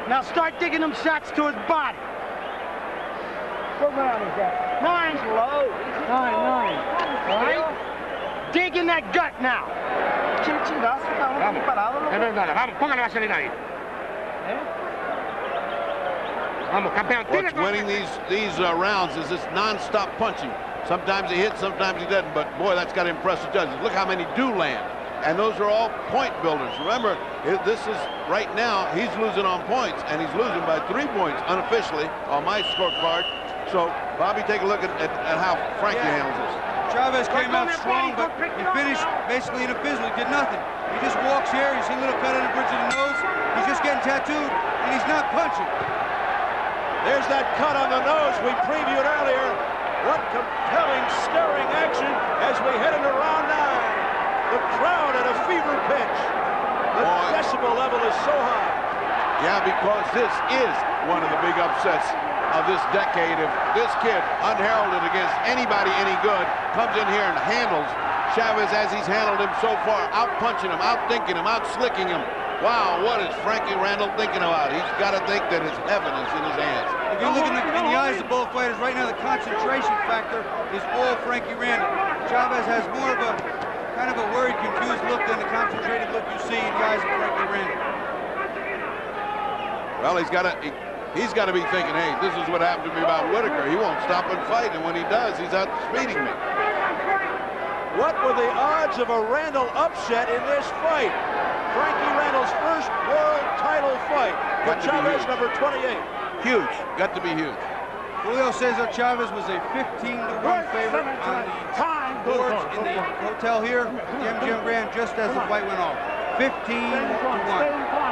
Now start digging them shots to his body. What round is that? 9. He's low. 9. All right? Dig in that gut now. Vamos, póngale vaselina ahí. Vamos, campeón. What's winning these rounds is this non-stop punching. Sometimes he hits, sometimes he doesn't, but boy, that's got to impress the judges. Look how many do land. And those are all point builders. Remember, this is, right now, he's losing on points, and he's losing by 3 points unofficially on my scorecard. So, Bobby, take a look at how Frankie handles this. Chavez came out strong, but he finished basically in a fizzle. He did nothing. He just walks here. You see a little cut on the bridge of the nose. He's just getting tattooed, and he's not punching. There's that cut on the nose we previewed earlier. What compelling, stirring action as we head into round 9. The crowd at a fever pitch. The decibel level is so high. Yeah, because this is one of the big upsets of this decade. If this kid, unheralded against anybody any good, comes in here and handles Chavez as he's handled him so far, out-punching him, out-thinking him, out-slicking him. Wow, what is Frankie Randall thinking about? He's got to think that his heaven is in his hands. If you look in the eyes of both fighters, right now the concentration factor is all Frankie Randall. Chavez has more of a kind of a worried, confused look than the concentrated look you see in the eyes of Frankie Randall. Well, he's got to be thinking, hey, this is what happened to me about Whitaker. He won't stop and fight, and when he does, he's out speeding me. What were the odds of a Randall upset in this fight? Frankie Randall's first world title fight with Chavez, number 28. Huge. Got to be huge. Julio Cesar Chavez was a 15-to-1 favorite on the boards in the hotel here, the MGM Grand, just as the fight went off. 15-to-1,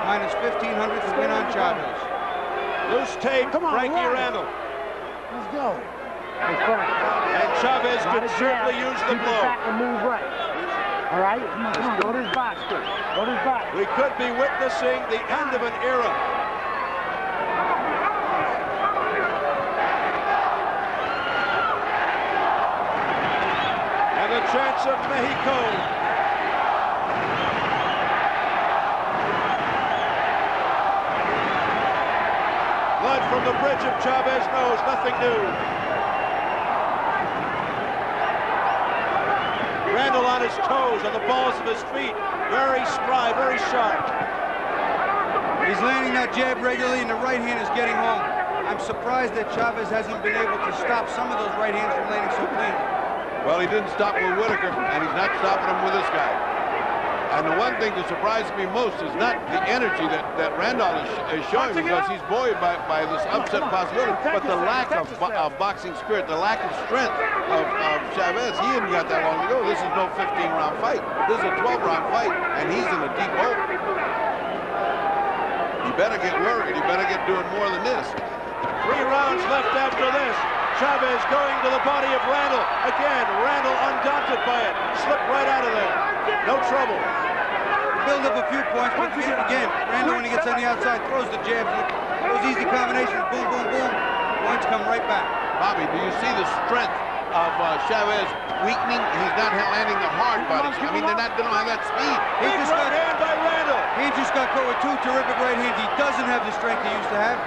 minus 1,500 to win on Chavez. Loose tape, Frankie Randall. Let's go. And Chavez could certainly use the blow. Move right. All right? Come on. Go to his box. Go to his box. We could be witnessing the end of an era. And the chance of Mexico. Blood from the bridge of Chavez nose, nothing new. Randall on his toes, on the balls of his feet. Very spry, very sharp. He's landing that jab regularly, and the right hand is getting home. I'm surprised that Chavez hasn't been able to stop some of those right hands from landing so clean. Well, he didn't stop with Whitaker, and he's not stopping him with this guy. And the one thing that surprised me most is not the energy that Randall is showing, because he's buoyed by this upset possibility, but the lack of boxing spirit, the lack of strength of Chavez. He hadn't got that long to go. This is no 15-round fight. This is a 12-round fight, and he's in a deep hole. He better get worried. He better get doing more than this. 3 rounds left after this. Chavez going to the body of Randall. Again, Randall undaunted by it. Slipped right out of there. No trouble. Build up a few points, but again, Randall, when he gets on the outside, throws the jabs. Those those easy combinations, boom, boom, boom, points come right back. Bobby, do you see the strength of Chavez weakening? He's not landing the hard bodies. I mean, they don't have that speed. He just got hand by Randall. He just got caught with 2 terrific right hands. He doesn't have the strength he used to have,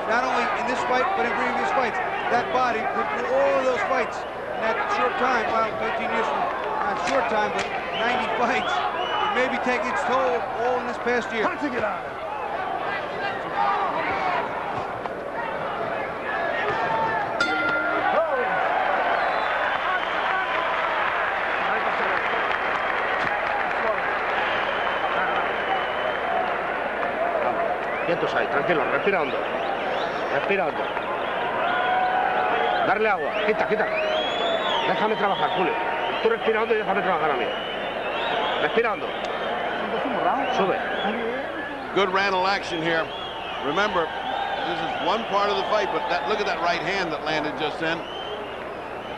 not only in this fight, but in previous fights. That body put through all of those fights in that short time, well, 13 years from, not short time, but 90 fights. It may be taking its toll all in this past year. Punching it out. Quietos ahí, tranquilo, respira hondo. Respira hondo. Darle agua, quita, quita. Déjame trabajar, Julio. Tú respira hondo y déjame trabajar a mí. Respira hondo. Sube. Good Randall action here. Remember, this is one part of the fight, but look at that right hand that landed just then.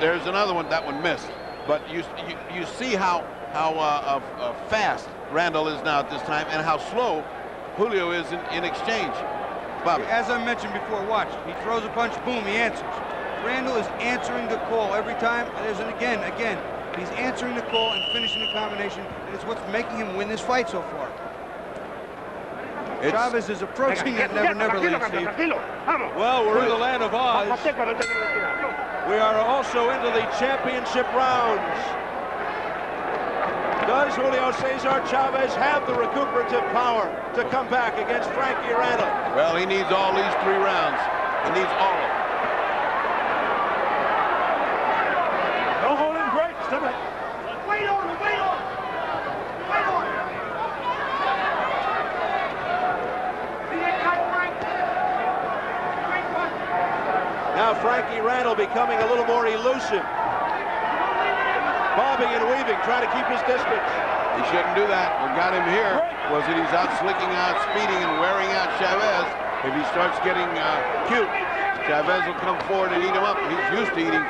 There's another one, that one missed. But you see how fast Randall is now at this time and how slow Julio is in exchange. Bobby. As I mentioned before, watch. He throws a punch, boom, he answers. Randall is answering the call every time. There's an again. He's answering the call and finishing the combination, and it's what's making him win this fight so far. Chavez is approaching that never lead, Steve. Well, we're in the land of Oz. We are also into the championship rounds. Does Julio Cesar Chavez have the recuperative power to come back against Frankie Randall? Well, he needs all these 3 rounds. He needs all of them. No holding break. Step it. Wait on him, wait on him. Wait on him. Now Frankie Randall becoming a little more elusive. Bobbing and weaving, trying to keep his distance. He shouldn't do that. What got him here was that he's out slicking out, speeding, and wearing out Chavez. If he starts getting cute, Chavez will come forward and eat him up. He's used to eating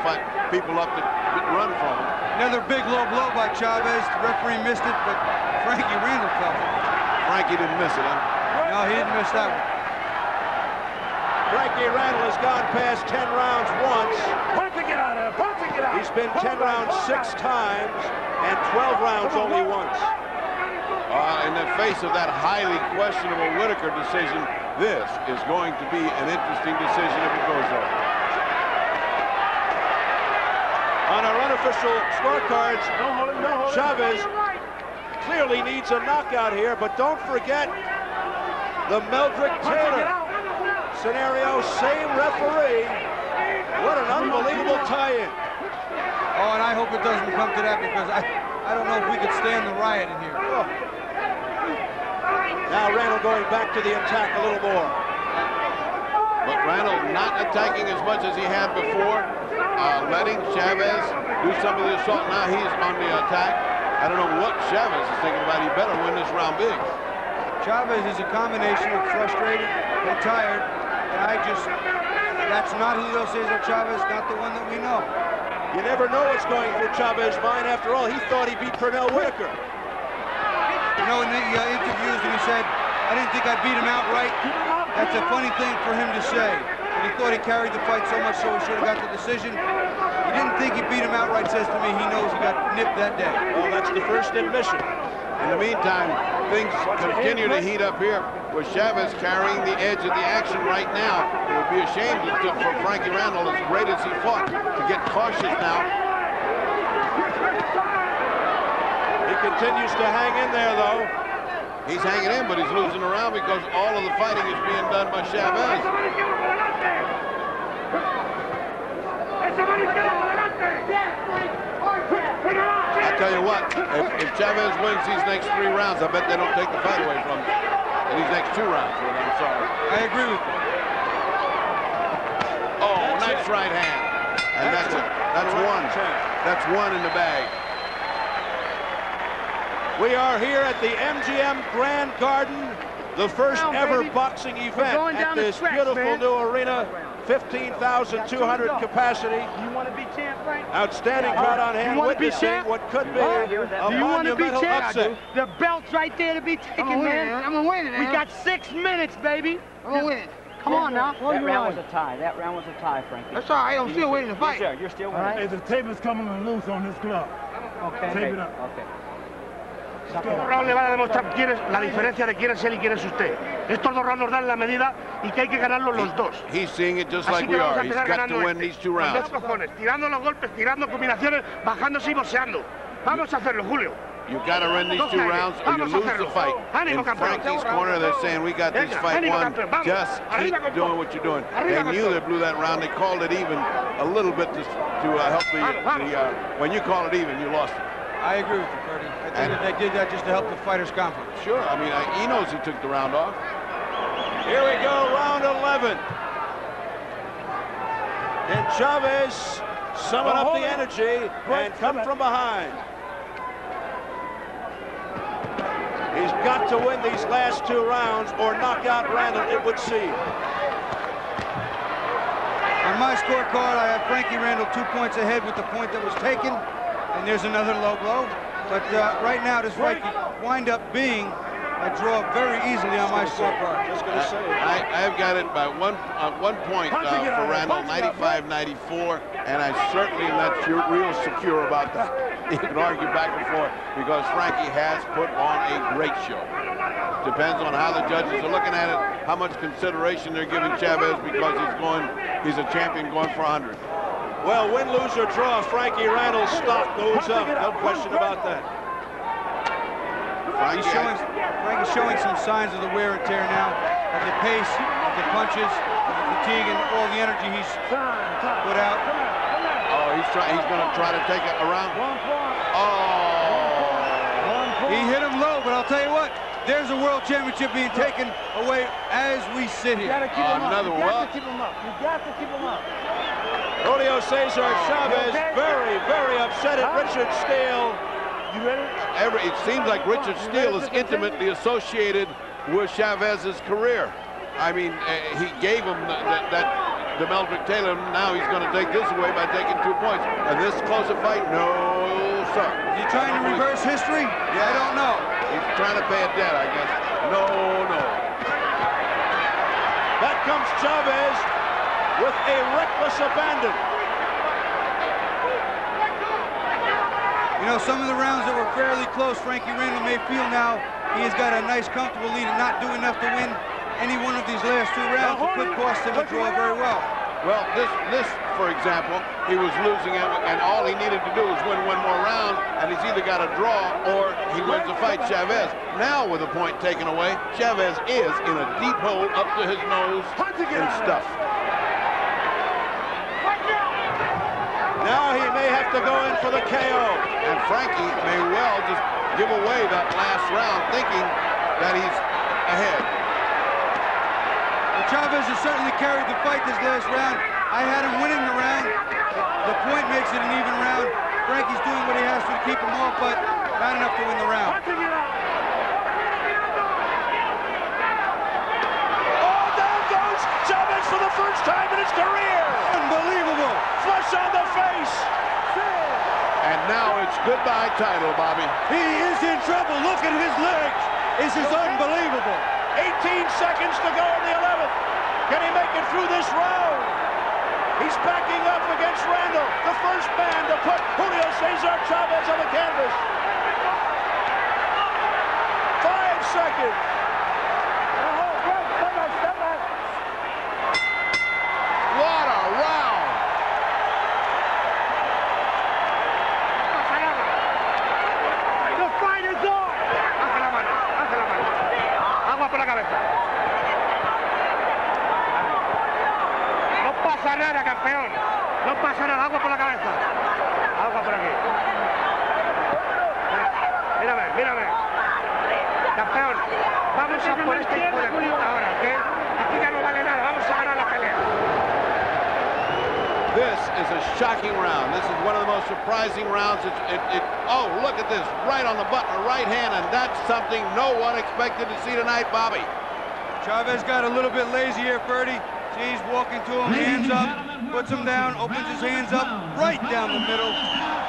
people up that run from him. Another big low blow by Chavez. The referee missed it, but Frankie Randall felt it. Frankie didn't miss it, huh? No, he didn't miss that one. Frankie Randall has gone past 10 rounds once. Punching it out of there. Punching it out. He's been 10 rounds 6 times and 12 rounds only once. In the face of that highly questionable Whitaker decision, this is going to be an interesting decision if it goes over. On our unofficial scorecards, Chavez clearly needs a knockout here, but don't forget the Meldrick Taylor scenario, same referee. What an unbelievable tie-in. Oh, and I hope it doesn't come to that, because I don't know if we could stand the riot in here. Oh. Now Randall going back to the attack a little more. But Randall not attacking as much as he had before, letting Chavez do some of the assault. Now he's on the attack. I don't know what Chavez is thinking about. He better win this round big. Chavez is a combination of frustrated and tired, and that's not Julio Cesar Chavez, not the one that we know. You never know what's going through Chavez's mind. After all, he thought he beat Pernell Whitaker. You know, in the interviews when he said, I didn't think I beat him outright, that's a funny thing for him to say. And he thought he carried the fight so much so he should have got the decision. He didn't think he beat him outright, says to me. He knows he got nipped that day. Well, that's the first admission. In the meantime, things continue to heat up here with Chavez carrying the edge of the action right now. It would be a shame for Frankie Randall, as great as he fought, to get cautious now. He continues to hang in there, though. He's hanging in, but he's losing around because all of the fighting is being done by Chavez. I tell you what, if Chavez wins these next 3 rounds, I bet they don't take the fight away from him. In these next 2 rounds, I'm sorry. I agree with you. Oh, nice right hand. And that's one. That's one in the bag. We are here at the MGM Grand Garden, the first ever boxing event at this beautiful new arena. 15,200 capacity. You want to be champ, Frank? Outstanding crowd on hand, witnessing what could be a monumental upset. The belt's right there to be taken, man. I'm gonna win it, man. We got 6 minutes, baby. I'm gonna win it. Come on now. That round was a tie. That round was a tie, Frankie. That's all right. I'm still waiting to fight. Yes, sir. You're still waiting. Hey, the tape is coming loose on this glove. Okay. Tape it up. Okay. Estos dos rounds le van a demostrar la diferencia de quién es él y quién es usted. Estos dos rounds nos dan la medida y que hay que ganarlos los dos. He's seeing it just Así like que we vamos a are. He's empezar got to ganando win these 2 rounds. Con 2 cojones, tirando los golpes, tirando combinaciones, bajándose y boxeando. Vamos a hacerlo, Julio. You got to win these 2 rounds or you lose the fight. In Frankie's corner, they're saying we got this fight won. Just keep doing what you're doing. They knew they blew that round. They called it even a little bit to help the when you call it even, you lost it. I agree with you, Freddie. I think that they did that just to help the fighter's confidence. Sure. I mean, he knows he took the round off. Here we go, round 11. And Chavez summon up the energy and come from behind. He's got to win these last 2 rounds or knock out Randall, it would seem. On my scorecard, I have Frankie Randall 2 points ahead with the point that was taken. And there's another low blow. But right now, this fight could wind up being a draw very easily on my scorecard. Just going to say. I've got it by one point for Randall, 95-94, and I certainly am not real secure about that. You can argue back and forth because Frankie has put on a great show. Depends on how the judges are looking at it, how much consideration they're giving Chavez because he's a champion going for 100. Well, win, lose, or draw, Frankie Randall's stock goes up. No question about that. Frankie's showing some signs of the wear and tear now, of the pace, of the punches, of the fatigue, and all the energy he's put out. Oh, he's going to try to take it around. Oh! He hit him low, but I'll tell you what, there's a world championship being taken away as we sit here. Another one. You got to keep him up. You got to keep him up. Julio Cesar Chavez very, very upset at Richard Steele. You ready? It seems like Richard Steele is intimately associated with Chavez's career. I mean, he gave him the Meldrick Taylor. Now he's going to take this away by taking 2 points. And this close a fight? No, sir. Is he trying to reverse history? Yeah. I don't know. He's trying to pay a debt, I guess. No. Back comes Chavez with a reckless abandon. You know, some of the rounds that were fairly close, Frankie Randall may feel now he has got a nice, comfortable lead and not do enough to win any one of these last 2 rounds. It could cost him a draw very well. Well, this, for example, he was losing it, and all he needed to do was win 1 more round, and he's either got a draw or he wins the fight, Chavez. Now, with a point taken away, Chavez is in a deep hole up to his nose in stuff. Now he may have to go in for the KO. And Frankie may well just give away that last round thinking that he's ahead. Well, Chavez has certainly carried the fight this last round. I had him winning the round. The point makes it an even round. Frankie's doing what he has to keep him off, but not enough to win the round. Oh, down goes Chavez for the first time in his career. Unbelievable. Flush on the face. And now it's goodbye title, Bobby. He is in trouble. Look at his legs. This is unbelievable. 18 seconds to go in the 11th. Can he make it through this round? He's backing up against Randall, the first man to put Julio Cesar Chavez on the canvas. 5 seconds. What a round. The fight is on. Baja la mano. Agua por la cabeza. No pasa nada, campeón. No pasa nada. Agua por la cabeza. Agua por aquí. Mírame. Campeón, vamos a por este hijo de puta ahora, ¿ok? Aquí ya no vale nada. Vamos a ganar la pelea. This is a shocking round. This is one of the most surprising rounds. Oh, look at this. Right on the button, right hand, and that's something no one expected to see tonight, Bobby. Chavez got a little bit lazy here, Ferdy. See, he's walking to him, hands up, puts him down, opens his hands up, right down the middle.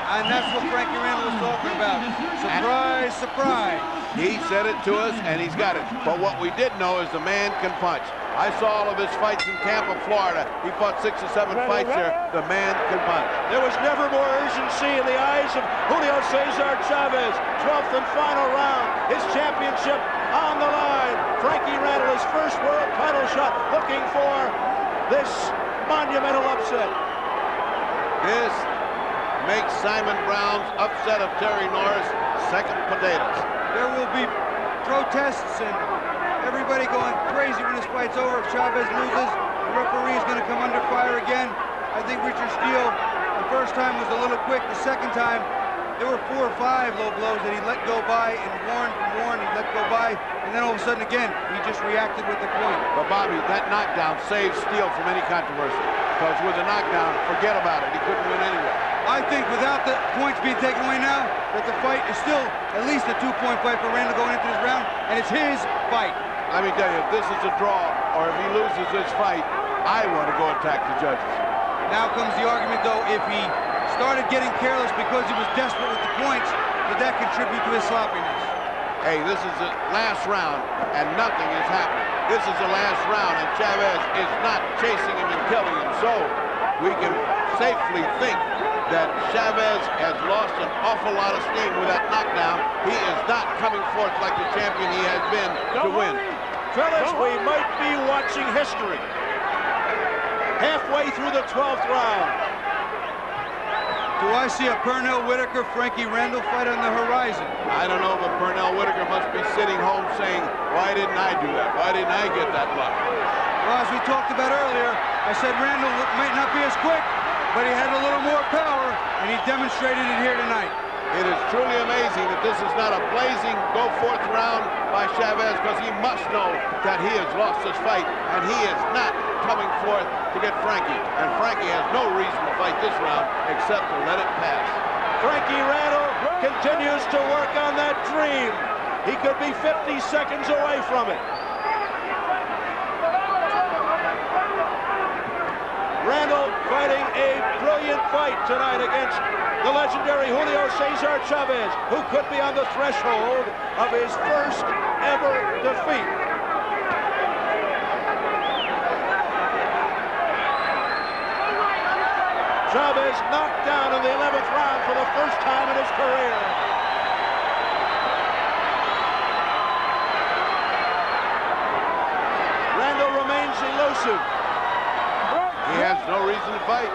And that's what Frankie Randall was talking about. Surprise, surprise. He said it to us, and he's got it. But what we did know is the man can punch. I saw all of his fights in Tampa, Florida. He fought 6 or 7 fights there. The man can punch. There was never more urgency in the eyes of Julio Cesar Chavez. 12th and final round. His championship on the line. Frankie Randall, his first world title shot, looking for this monumental upset. This makes Simon Brown's upset of Terry Norris second potatoes. There will be protests and everybody going crazy when this fight's over. If Chavez loses, the referee is going to come under fire again. I think Richard Steele, the first time was a little quick. The second time, there were 4 or 5 low blows that he let go by and warned, he let go by, and then all of a sudden again, he just reacted with the point. But Bobby, that knockdown saved Steele from any controversy. Because with the knockdown, forget about it. He couldn't win anyway. I think without the points being taken away now, that the fight is still at least a 2-point fight for Randall going into this round, and it's his fight. Let me tell you, if this is a draw, or if he loses this fight, I want to go attack the judges. Now comes the argument, though, if he started getting careless because he was desperate with the points, did that contribute to his sloppiness? Hey, this is the last round, and nothing is happening. This is the last round, and Chavez is not chasing him and killing him. So we can safely think that Chavez has lost an awful lot of steam with that knockdown. He is not coming forth like the champion he has been to win. Fellas, we might be watching history. Halfway through the 12th round. Do I see a Pernell Whitaker, Frankie Randall fight on the horizon? I don't know, but Pernell Whitaker must be sitting home saying, why didn't I do that? Why didn't I get that luck? Well, as we talked about earlier, I said Randall might not be as quick, but he had a little more power, and he demonstrated it here tonight. It is truly amazing that this is not a blazing go-forth round by Chavez, because he must know that he has lost this fight, and he is not coming forth to get Frankie. And Frankie has no reason to fight this round except to let it pass. Frankie Randall continues to work on that dream. He could be 50 seconds away from it. Randall fighting a brilliant fight tonight against the legendary Julio Cesar Chavez, who could be on the threshold of his first ever defeat. Chavez knocked down in the 11th round for the first time in his career. Randall remains elusive. He has no reason to fight.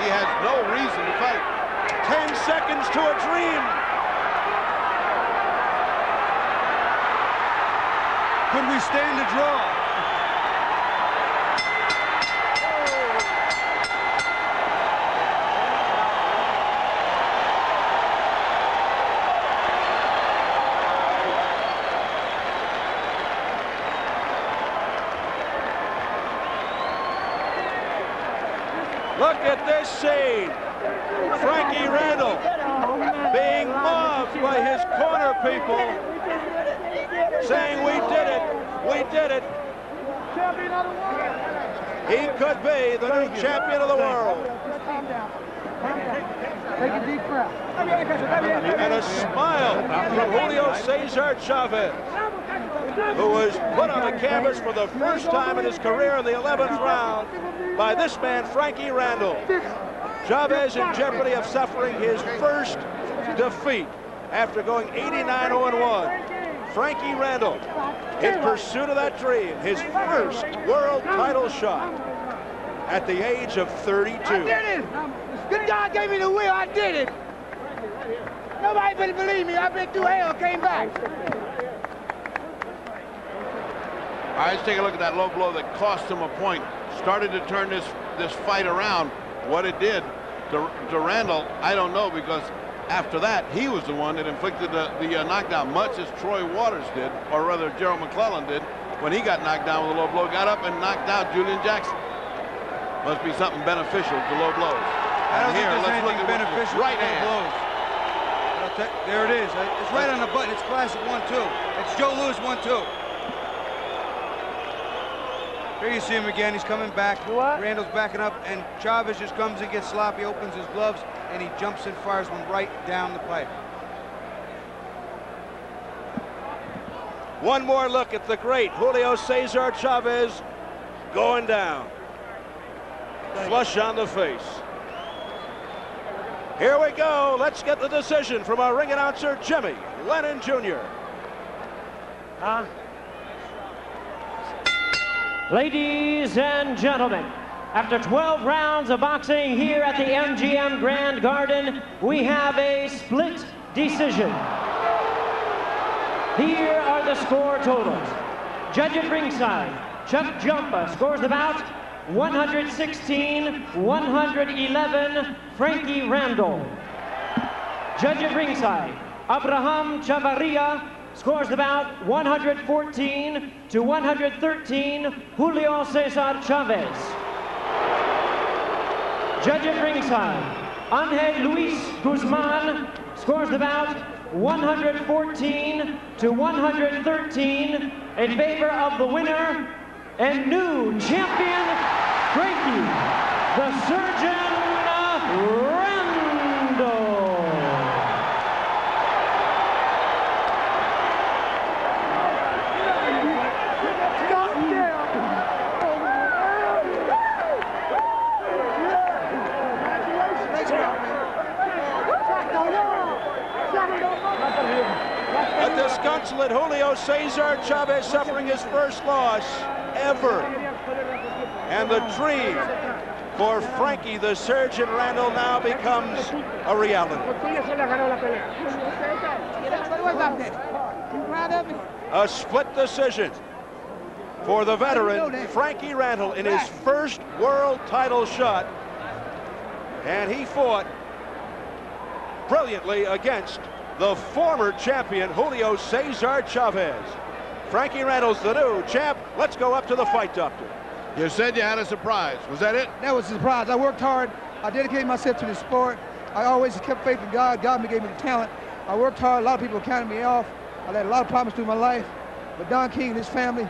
He has no reason to fight. 10 seconds to a dream. Could we stand a draw? Look at this scene. Frankie Randall being mobbed by his corner people, saying, we did it, we did it. He could be the new champion of the world. Take a deep breath. And a smile from Julio Cesar Chavez, who was put on the canvas for the first time in his career in the 11th round by this man, Frankie Randall. Chavez in jeopardy of suffering his first defeat after going 89-0-1. Frankie Randall, in pursuit of that dream, his first world title shot at the age of 32. I did it! Good God gave me the will, I did it! Nobody better believe me, I've been through hell, came back. All right, let's take a look at that low blow that cost him a point. Started to turn this fight around. What it did to Randall, I don't know, because after that, he was the one that inflicted the knockdown, much as Troy Waters did, or rather Gerald McClellan did, when he got knocked down with a low blow, got up and knocked out Julian Jackson. Must be something beneficial to low blows. I don't think there's anything beneficial right to low blows. There it is. It's right on the button. It's classic 1-2. It's Joe Louis 1-2. Here you see him again. He's coming back. Randall's backing up, and Chavez just comes and gets sloppy, opens his gloves, and he jumps and fires one right down the pipe. One more look at the great Julio Cesar Chavez going down. Flush on the face. Here we go. Let's get the decision from our ring announcer, Jimmy Lennon Jr. Ladies and gentlemen, after 12 rounds of boxing here at the MGM Grand Garden, we have a split decision. Here are the score totals. Judge at ringside, Chuck Jumpa scores the bout 116-111, Frankie Randall. Judge at ringside, Abraham Chavarria scores the bout 114-113, Julio Cesar Chavez. Judge at ringside, Angel Luis Guzman scores the bout 114-113 in favor of the winner and new champion, Frankie the Surgeon Randall. A disconsolate Julio Cesar Chavez suffering his first loss ever. And the dream for Frankie the Surgeon Randall now becomes a reality. A split decision for the veteran Frankie Randall in his first world title shot. And he fought brilliantly against the former champion Julio Cesar Chavez. Frankie Randall's the new champ. Let's go up to the fight doctor. You said you had a surprise. Was that it? That was a surprise. I worked hard. I dedicated myself to the sport. I always kept faith in God. God gave me the talent. I worked hard. A lot of people counted me off. I had a lot of problems through my life. But Don King and his family,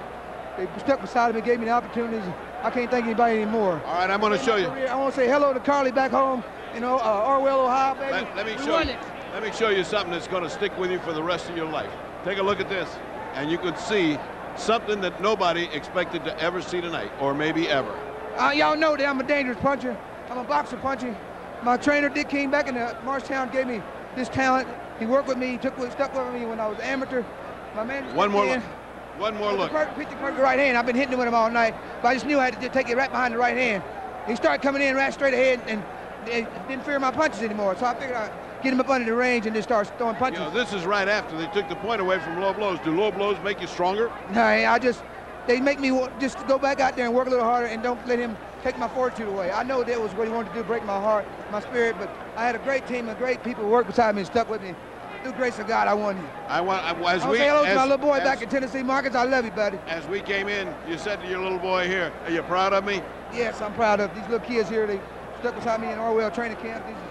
they stuck beside me, gave me the opportunities. I can't thank anybody anymore. All right, I'm going to show you. I want to say hello to Carly back home, you know, Orwell, Ohio, baby. Let me show you. Let me show you something that's going to stick with you for the rest of your life. Take a look at this, and you can see something that nobody expected to ever see tonight, or maybe ever. Y'all know that I'm a dangerous puncher. I'm a boxer puncher. My trainer, Dick King, back in Marshtown, gave me this talent. He worked with me, stuck with me when I was amateur. My man. One more look. One more look. Perfect right hand. I've been hitting it with him all night, but I just knew I had to take it right behind the right hand. He started coming in right straight ahead and didn't fear my punches anymore. So I figured I'd get him up under the range and just start throwing punches. You know, this is right after they took the point away from low blows. Do low blows make you stronger? No, they make me just go back out there and work a little harder and don't let him take my fortitude away. I know that was what he wanted to do, break my heart, my spirit, but I had a great team of great people who worked beside me and stuck with me. Through grace of God, I won you. I say hello to my little boy back in Tennessee, Marcus. I love you, buddy. As we came in, you said to your little boy here, are you proud of me? Yes, I'm proud of these little kids here. They stuck beside me in Orwell training camp. This is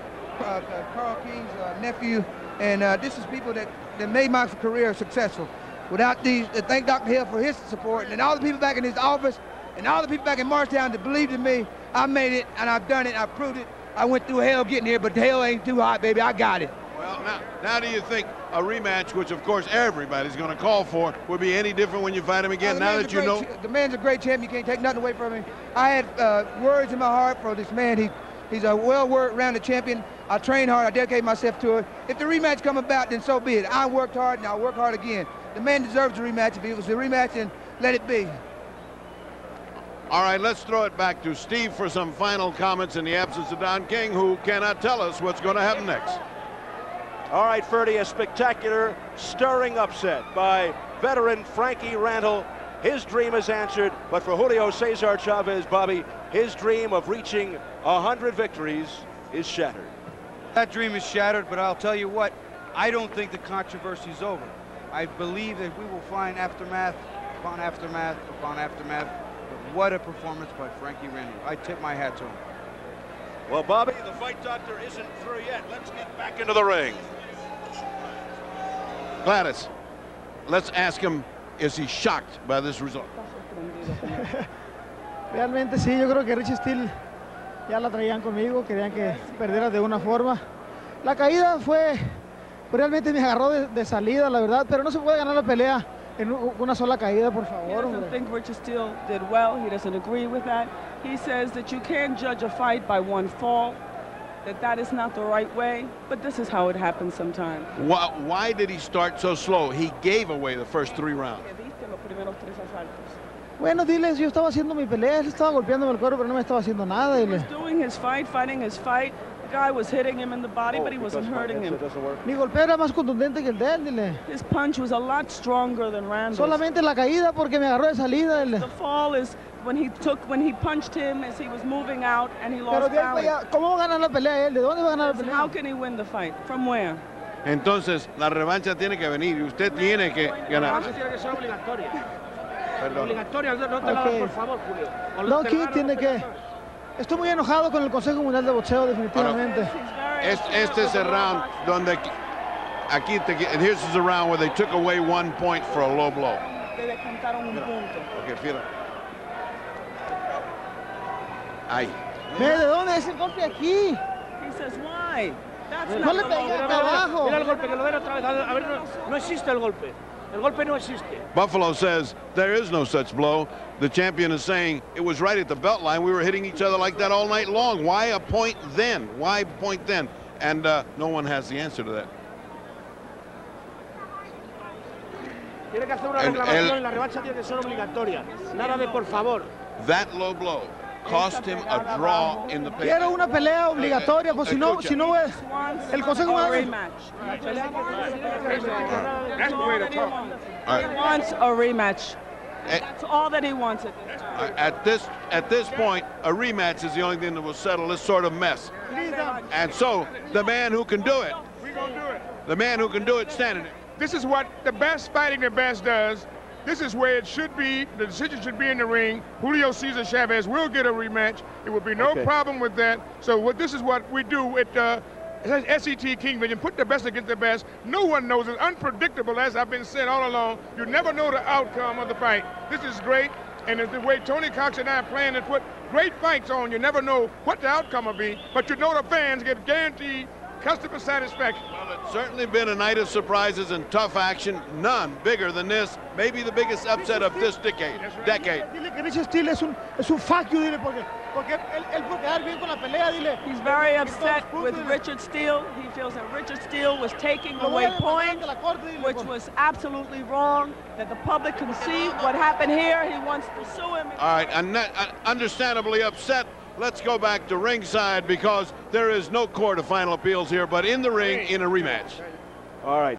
Carl King's nephew, and this is people that made my career successful. Without these, thank Dr. Hill for his support, and all the people back in his office, and all the people back in Marshtown that believed in me. I made it, and I've done it, I proved it. I went through hell getting here, but the hell ain't too hot, baby. I got it. Well, now do you think a rematch, which of course everybody's going to call for, would be any different when you fight him again? Now that you know, the man's a great champion. You can't take nothing away from him. I had words in my heart for this man. He's a well-rounded champion. I train hard. I dedicate myself to it. If the rematch come about, then so be it. I worked hard, and I'll work hard again. The man deserves a rematch. If it was a rematch, then let it be. All right, let's throw it back to Steve for some final comments in the absence of Don King, who cannot tell us what's going to happen next. All right, Ferdy, a spectacular, stirring upset by veteran Frankie Randall. His dream is answered, but for Julio Cesar Chavez, Bobby, his dream of reaching 100 victories is shattered. That dream is shattered, but I'll tell you what, I don't think the controversy is over. I believe that we will find aftermath upon aftermath upon aftermath. But what a performance by Frankie Randall. I tip my hat to him. Well, Bobby, the fight doctor isn't through yet. Let's get back into the ring. Gladys, let's ask him, is he shocked by this result? Realmente sí, yo creo que Richie Steele ya la traían conmigo, querían que perdiera de una forma. La caída fue, realmente me agarró de salida, la verdad, pero no se puede ganar la pelea en una sola caída, por favor. He doesn't think Richard Steele did well. He doesn't agree with that. He says that you can't judge a fight by one fall, that is not the right way, but this is how it happens sometimes. Why did he start so slow? He gave away the first 3 rounds. Bueno, diles, yo estaba haciendo mi pelea, él estaba golpeándome el cuerpo, pero no me estaba haciendo nada. He was doing his fight, fighting his fight. The guy was hitting him in the body, but he wasn't hurting him. Mi golpeo era más contundente que el de él, dile. His punch was a lot stronger than Randall's. Solamente la caída porque me agarró de salida. The fall is when he punched him as he was moving out and he lost balance. ¿Cómo va a ganar la pelea él? ¿De dónde va a ganar la pelea? How can he win the fight? From where? Entonces, la revancha tiene que venir y usted tiene que ganar. La revancha tiene que ser obligatoria. Perdón. Obligatoria, no te la das, por favor, Julio. No, aquí tiene que... Estoy muy enojado con el Consejo Mundial de Boxeo, definitivamente. Este es el round donde aquí here's the round where they took away 1 point for a low blow. Le contaron un punto. Okay, feel it. Ahí. ¿De dónde es el golpe aquí? He says, why? No le pegué acá abajo. Mira el golpe, que lo den otra vez. A ver, no existe el golpe. El golpe no existe. Buffalo says there is no such blow. The champion is saying it was right at the belt line. We were hitting each other like that all night long. Why a point then? Why point then? And no one has the answer to that. Tiene que hacer una reclamación y la revancha tiene que ser obligatoria. Nada de por favor. That low blow cost him a draw in the pay. Quiero una pelea obligatoria, pues si no el Consejo He wants a rematch. That's all that he wants at this point, a rematch is the only thing that will settle this sort of mess. And so, the man who can do it, the man who can do it, standing there. This is what the best fighting the best does. This is where it should be. The decision should be in the ring. Julio Cesar Chavez will get a rematch. It will be no problem with that. So this is what we do at SET Kingvision. Put the best against the best. No one knows. It's unpredictable, as I've been saying all along. You never know the outcome of the fight. This is great. And it's the way Tony Cox and I are playing to put great fights on. You never know what the outcome will be, but you know the fans get guaranteed customer satisfaction. Well, it's certainly been a night of surprises and tough action. None bigger than this. Maybe the biggest upset of this decade. Dile que Richard Steele es un fuck you, dile, porque él puede quedar bien con la pelea, dile. He's very upset with Richard Steele. He feels that Richard Steele was taking away points, which was absolutely wrong, that the public can see what happened here. He wants to sue him. All right, understandably upset. Let's go back to ringside because there is no court of final appeals here, but in the ring in a rematch. All right,